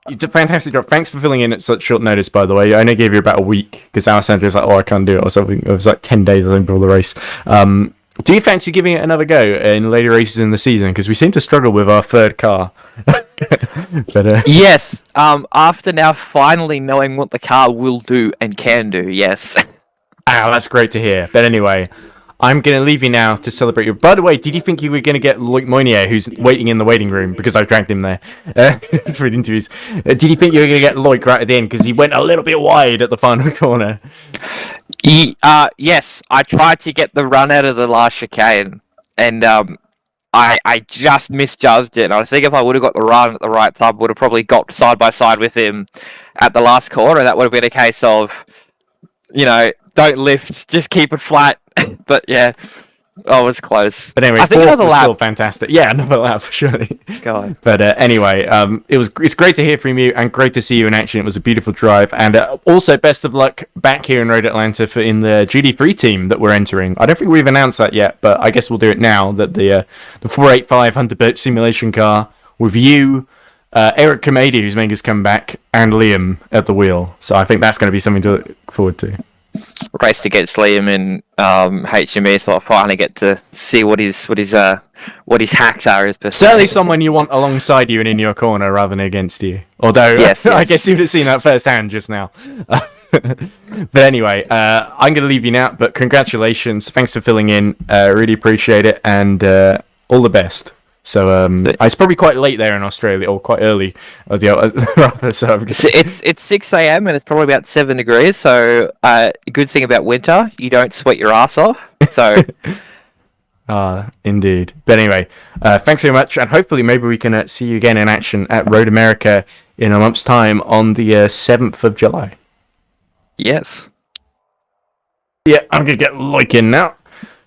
you did a fantastic job. Thanks for filling in at such short notice, by the way. I only gave you about a week because Alessandro was like, "Oh, I can't do it," or something. It was like 10 days I think before the race. Do you fancy giving it another go in later races in the season? Because we seem to struggle with our third car. But, Yes. After now finally knowing what the car will do and can do, yes. that's great to hear. But anyway, I'm going to leave you now to celebrate your... By the way, did you think you were going to get Luc Moynier, who's waiting in the waiting room, because I dragged him there for interviews. Did you think you were going to get Luc right at the end, because he went a little bit wide at the final corner? Yes, I tried to get the run out of the last chicane, and I just misjudged it. And I think if I would have got the run at the right time, I would have probably got side by side with him at the last corner. That would have been a case of, don't lift, just keep it flat. But yeah, it was close. But anyway, I think another was lap. still fantastic. Yeah, another lap, surely. God. But anyway, it's great to hear from you and great to see you in action. It was a beautiful drive, and also best of luck back here in Road Atlanta in the GD3 team that we're entering. I don't think we've announced that yet, but I guess we'll do it now. That the 485 Hunter simulation car with you, Eric Kamedi, who's making his comeback, and Liam at the wheel. So I think that's going to be something to look forward to. Raced against Liam in HME, so I finally get to see what his hacks are. Certainly someone you want alongside you and in your corner rather than against you. Although, yes. I guess you would have seen that firsthand just now. But anyway, I'm going to leave you now, but congratulations. Thanks for filling in. Really appreciate it, and all the best. So it's probably quite late there in Australia, or quite early, rather. So it's 6 a.m. and it's probably about 7 degrees. So a good thing about winter, you don't sweat your ass off. So indeed. But anyway, thanks so much, and hopefully maybe we can see you again in action at Road America in a month's time on the 7th of July. Yes. Yeah, I'm gonna get Loic in now.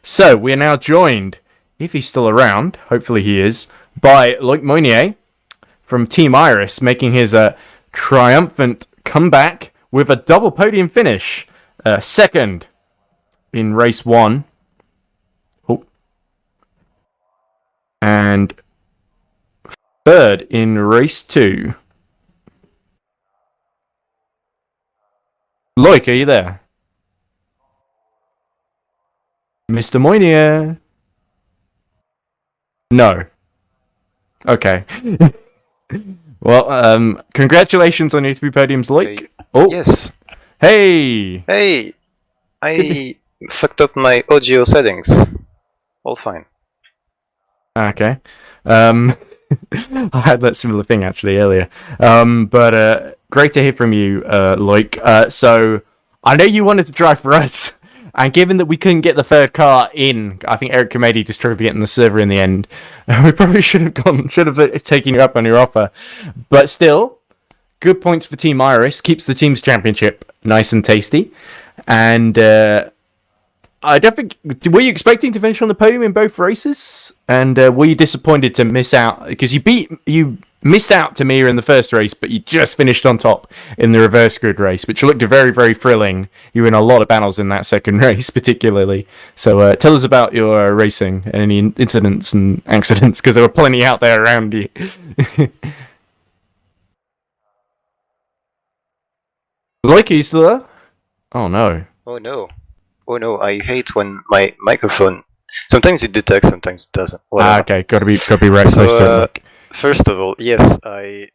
So we're now joined, if he's still around, hopefully he is, by Luc Moynier from Team Iris, making his triumphant comeback with a double podium finish. Second in race 1. Oh. And third in race 2. Loic, are you there? Mr. Moynier? No. Okay. Well, congratulations on your 3 podiums, Loic. Hey. Oh. Yes. Hey! Hey! I fucked up my audio settings. All fine. Okay. I had that similar thing actually earlier. But great to hear from you, Loic. So I know you wanted to drive for us, and given that we couldn't get the third car in, I think Eric Kamedi just struggled to get in the server in the end. We probably should have taken you up on your offer. But still, good points for Team Iris. Keeps the team's championship nice and tasty. And I don't think... Were you expecting to finish on the podium in both races? And were you disappointed to miss out? Because you missed out to Mia in the first race, but you just finished on top in the reverse grid race, which looked very, very thrilling. You were in a lot of battles in that second race, particularly. So tell us about your racing and any incidents and accidents, because there were plenty out there around you. Loic, are you still there? Oh no. Oh no. Oh no, I hate when my microphone... Sometimes it detects, sometimes it doesn't. Whatever. Okay, gotta be right close to it. First of all, yes, I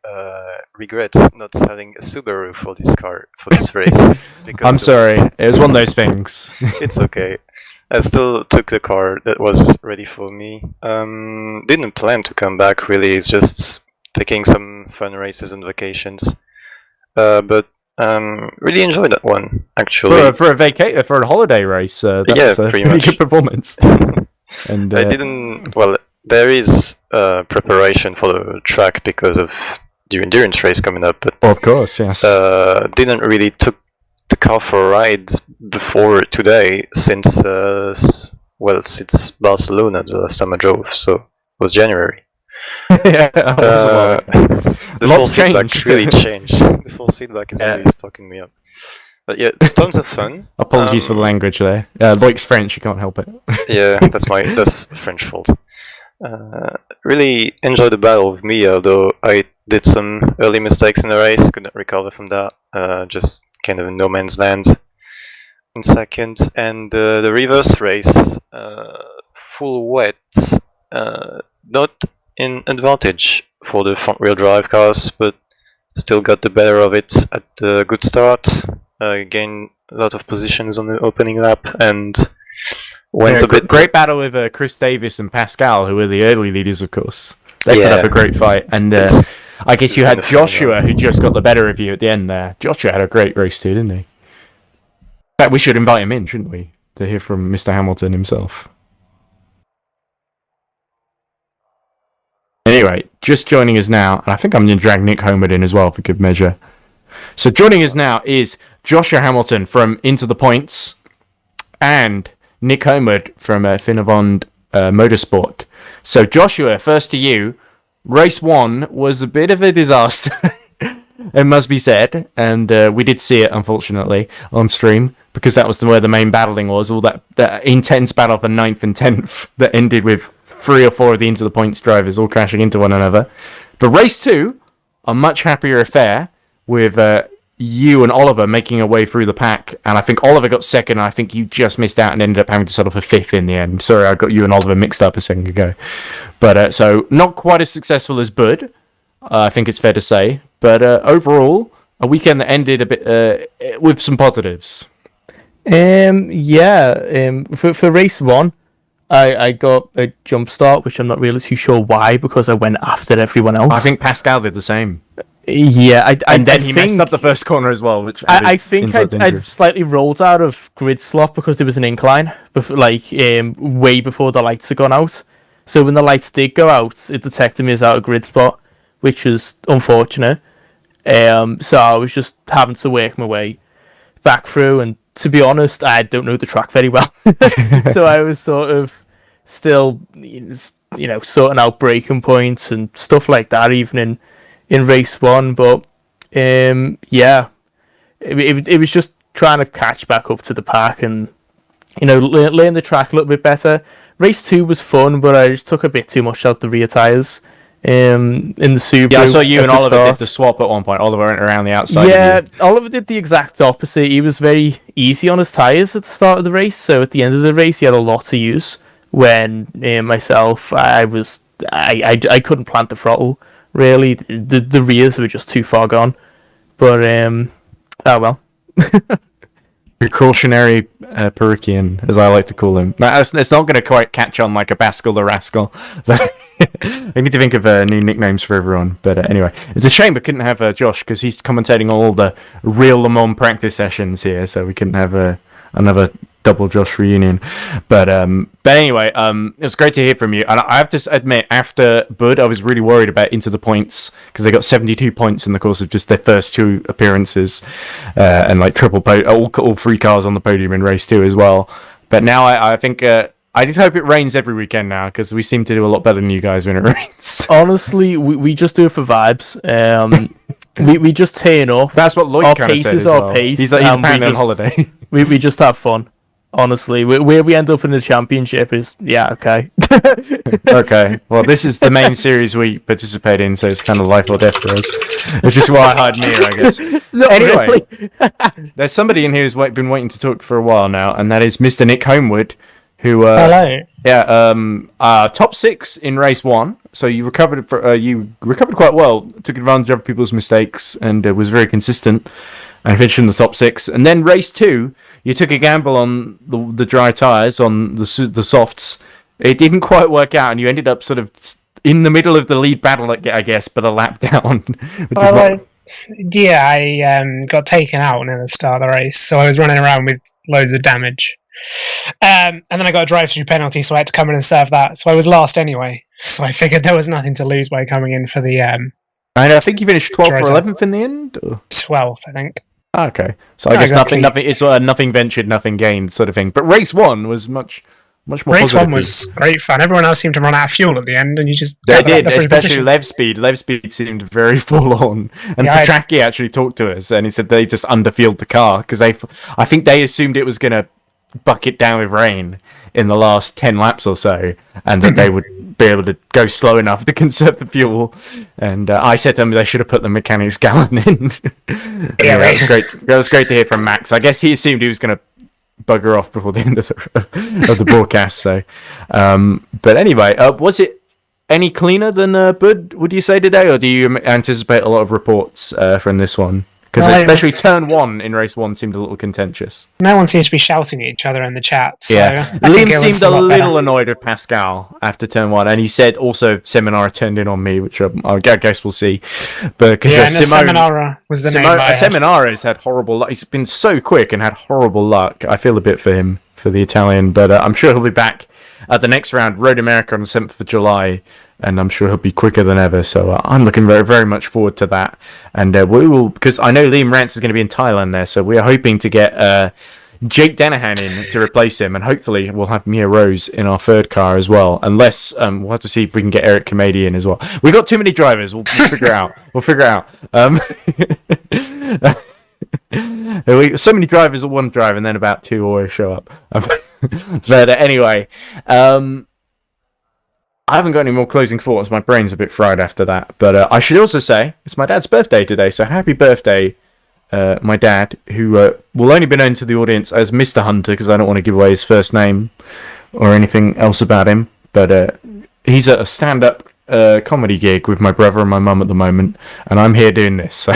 regret not having a Subaru for this car, for this race. Because I'm sorry, it was one of those things. It's okay. I still took the car that was ready for me. Didn't plan to come back really, it's just taking some fun races and vacations. But Really enjoyed that one, actually. For a holiday race, that's a pretty pretty much. good performance. And I didn't. Well, there is preparation for the track because of the endurance race coming up, but of course, yes. didn't really took the car for a ride before today since since Barcelona the last time I drove, so it was January. Yeah, that was a while. The Lots force feedback changed. really changed. The force feedback is really sparking me up. But yeah, tons of fun. Apologies for the language there. Loic's French, you can't help it. Yeah, that's French fault. Really enjoyed the battle with me, although I did some early mistakes in the race, couldn't recover from that. Just kind of in no man's land in second. And the reverse race, full wet, not in advantage for the front wheel drive cars, but still got the better of it at a good start. Gained a lot of positions on the opening lap and went a bit. Great battle with Chris Davis and Pascal, who were the early leaders, of course. They put Yeah. up a great fight, and I guess you had Joshua, who just got the better of you at the end there. Joshua had a great race too, didn't he? In fact, we should invite him in, shouldn't we, to hear from Mr. Hamilton himself. Anyway, just joining us now, and I think I'm going to drag Nick Homeward in as well for good measure. So joining us now is Joshua Hamilton from Into the Points and Nick Homeward from Finnevond Motorsport. So Joshua, first to you. Race 1 was a bit of a disaster, it must be said, and we did see it, unfortunately, on stream, because that was where the main battling was, all that intense battle for 9th and 10th that ended with 3 or 4 of the Into the Points drivers all crashing into one another. But race 2, a much happier affair, with you and Oliver making a way through the pack, and I think Oliver got second, and I think you just missed out and ended up having to settle for 5th in the end. Sorry, I got you and Oliver mixed up a second ago. But so, not quite as successful as Bud, I think it's fair to say, but overall, a weekend that ended a bit with some positives. For race 1, I got a jump start, which I'm not really too sure why, because I went after everyone else. I think Pascal did the same. Yeah, and then he messed up the first corner as well, which I think I slightly rolled out of grid slot because there was an incline, way before the lights had gone out. So when the lights did go out, it detected me as out of grid spot, which was unfortunate. So I was just having to work my way back through, and to be honest, I don't know the track very well. So I was sort of still, sorting out braking points and stuff like that, even in race 1. But it was just trying to catch back up to the pack and learn the track a little bit better. Race 2 was fun, but I just took a bit too much out the rear tyres in the Subaru. Yeah, I saw you and Oliver did the swap at one point. Oliver went around the outside. Yeah, Oliver did the exact opposite. He was very easy on his tyres at the start of the race, so at the end of the race he had a lot to use. When myself, I couldn't plant the throttle. Really, the rears were just too far gone. But oh well. Precautionary Perukian, as I like to call him. It's not going to quite catch on like a Bascal the Rascal. So I need to think of new nicknames for everyone. But anyway, it's a shame we couldn't have Josh, because he's commentating all the real Le Mans practice sessions here, so we couldn't have another double Josh reunion. But anyway, it was great to hear from you. And I have to admit, after Bud, I was really worried about Into the Points, because they got 72 points in the course of just their first 2 appearances, and like all 3 cars on the podium in race 2 as well. But now I think I just hope it rains every weekend now, because we seem to do a lot better than you guys when it rains. Honestly, we just do it for vibes. We just turn up. That's what Lloyd kind of said as well. Pace, he's apparently on holiday. We just have fun. Honestly, where we end up in the championship is, okay. Okay, well, this is the main series we participate in, so it's kind of life or death for us. Which is why I hired Mia, I guess. Anyway, really. There's somebody in here who's been waiting to talk for a while now, and that is Mr. Nick Homeward, who Hello. Yeah, top 6 in race 1. So you recovered quite well. Took advantage of people's mistakes and was very consistent and finished in the top 6. And then race 2, you took a gamble on the dry tires, on the softs. It didn't quite work out, and you ended up sort of in the middle of the lead battle, I guess, but a lap down, which is Yeah, I got taken out near the start of the race, so I was running around with loads of damage. And then I got a drive-through penalty, so I had to come in and serve that. So I was last anyway. So I figured there was nothing to lose by coming in for the And I think you finished 12th or 11th in the end? Or? 12th, I think. Okay. So I guess nothing. It's nothing ventured, nothing gained sort of thing. But race 1 was much more Race positive. 1 was great fun. Everyone else seemed to run out of fuel at the end, and you just... They did, especially Lev Speed. Lev Speed seemed very full on. And Petraki actually talked to us, and he said they just underfueled the car, because I think they assumed it was going to bucket down with rain in the last 10 laps or so, and that they would be able to go slow enough to conserve the fuel. And I said to them they should have put the mechanics gallon in. Yeah, that was great. That was great to hear from Max. I guess he assumed he was going to bugger off before the end of the broadcast. So, but anyway, was it any cleaner than Bud, would you say, today, or do you anticipate a lot of reports from this one? Because especially turn 1 in race 1 seemed a little contentious. No one seems to be shouting at each other in the chat. So yeah, Liam seemed a little annoyed with Pascal after turn 1, and he said also Seminara turned in on me, which I guess we'll see. But because Seminara was the name. Seminara's had horrible luck. He's been so quick and had horrible luck. I feel a bit for him, for the Italian, but I'm sure he'll be back at the next round, Road America on the 7th of July. And I'm sure he'll be quicker than ever. So I'm looking very, very much forward to that. And we will, because I know Liam Rance is going to be in Thailand there. So we are hoping to get Jake Danahan in to replace him. And hopefully we'll have Mia Rose in our third car as well. Unless we'll have to see if we can get Eric Kamadi in as well. We got too many drivers. We'll figure it out. We'll figure it out. So many drivers will want to drive, and then about 2 always show up. But anyway. I haven't got any more closing thoughts. My brain's a bit fried after that. But I should also say, it's my dad's birthday today. So happy birthday, my dad, who will only be known to the audience as Mr. Hunter, because I don't want to give away his first name or anything else about him. But he's at a stand-up comedy gig with my brother and my mum at the moment. And I'm here doing this. So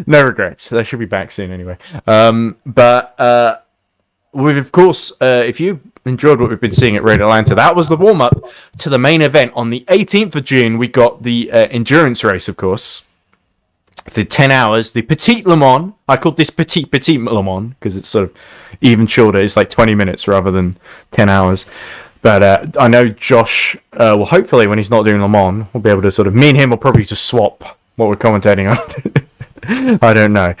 no regrets. They should be back soon anyway. But we've, of course, if you enjoyed what we've been seeing at Road Atlanta, that was the warm-up to the main event. On the 18th of June, we got the endurance race, of course. The 10 hours, the Petite Le Mans. I called this Petite Le Mans because it's sort of even shorter. It's like 20 minutes rather than 10 hours. But I know Josh, well, hopefully when he's not doing Le Mans, we'll be able to sort of, me and him will probably just swap what we're commentating on. I don't know.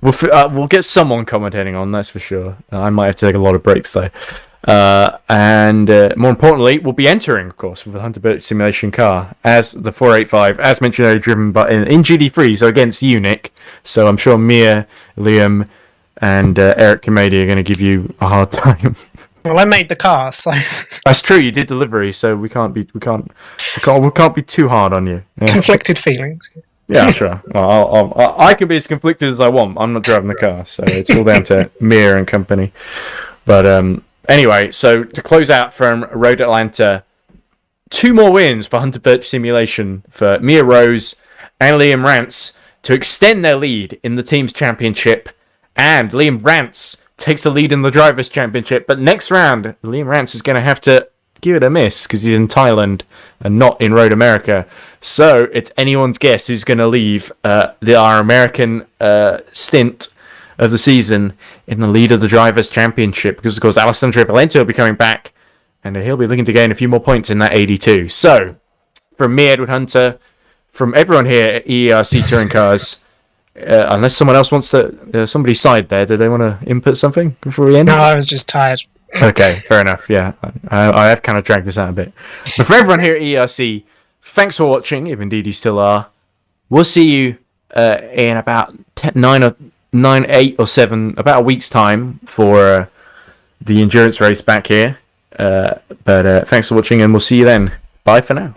We'll get someone commentating on, that's for sure. I might have to take a lot of breaks though. And more importantly, we'll be entering, of course, with the Hunter Birch simulation car as the 485, as mentioned earlier, driven by in GD3, so against you, Nick. So I'm sure Mia, Liam, and Eric Kamadi are going to give you a hard time. Well, I made the car, so that's true. You did delivery, so we can't be too hard on you. Yeah. Conflicted feelings. Yeah, sure. Well, I can be as conflicted as I want. I'm not driving the car, so it's all down to Mia and company. But anyway, so to close out from Road Atlanta, 2 more wins for Hunter Birch Simulation for Mia Rose and Liam Rance to extend their lead in the team's championship. And Liam Rance takes the lead in the Drivers' Championship. But next round, Liam Rance is going to have to give it a miss because he's in Thailand and not in Road America. So it's anyone's guess who's going to leave our American stint of the season in the lead of the Drivers' Championship, because of course Alessandro Valente will be coming back and he'll be looking to gain a few more points in that 82. So from me, Edward Hunter, from everyone here at EERC Touring Cars, unless someone else wants to, somebody side there, do they want to input something before we end? No, I was just tired. Okay, fair enough. Yeah, I have kind of dragged this out a bit. But for everyone here at ERC, thanks for watching, if indeed you still are. We'll see you in about 8 or 7, about a week's time for the endurance race back here. But thanks for watching, and we'll see you then. Bye for now.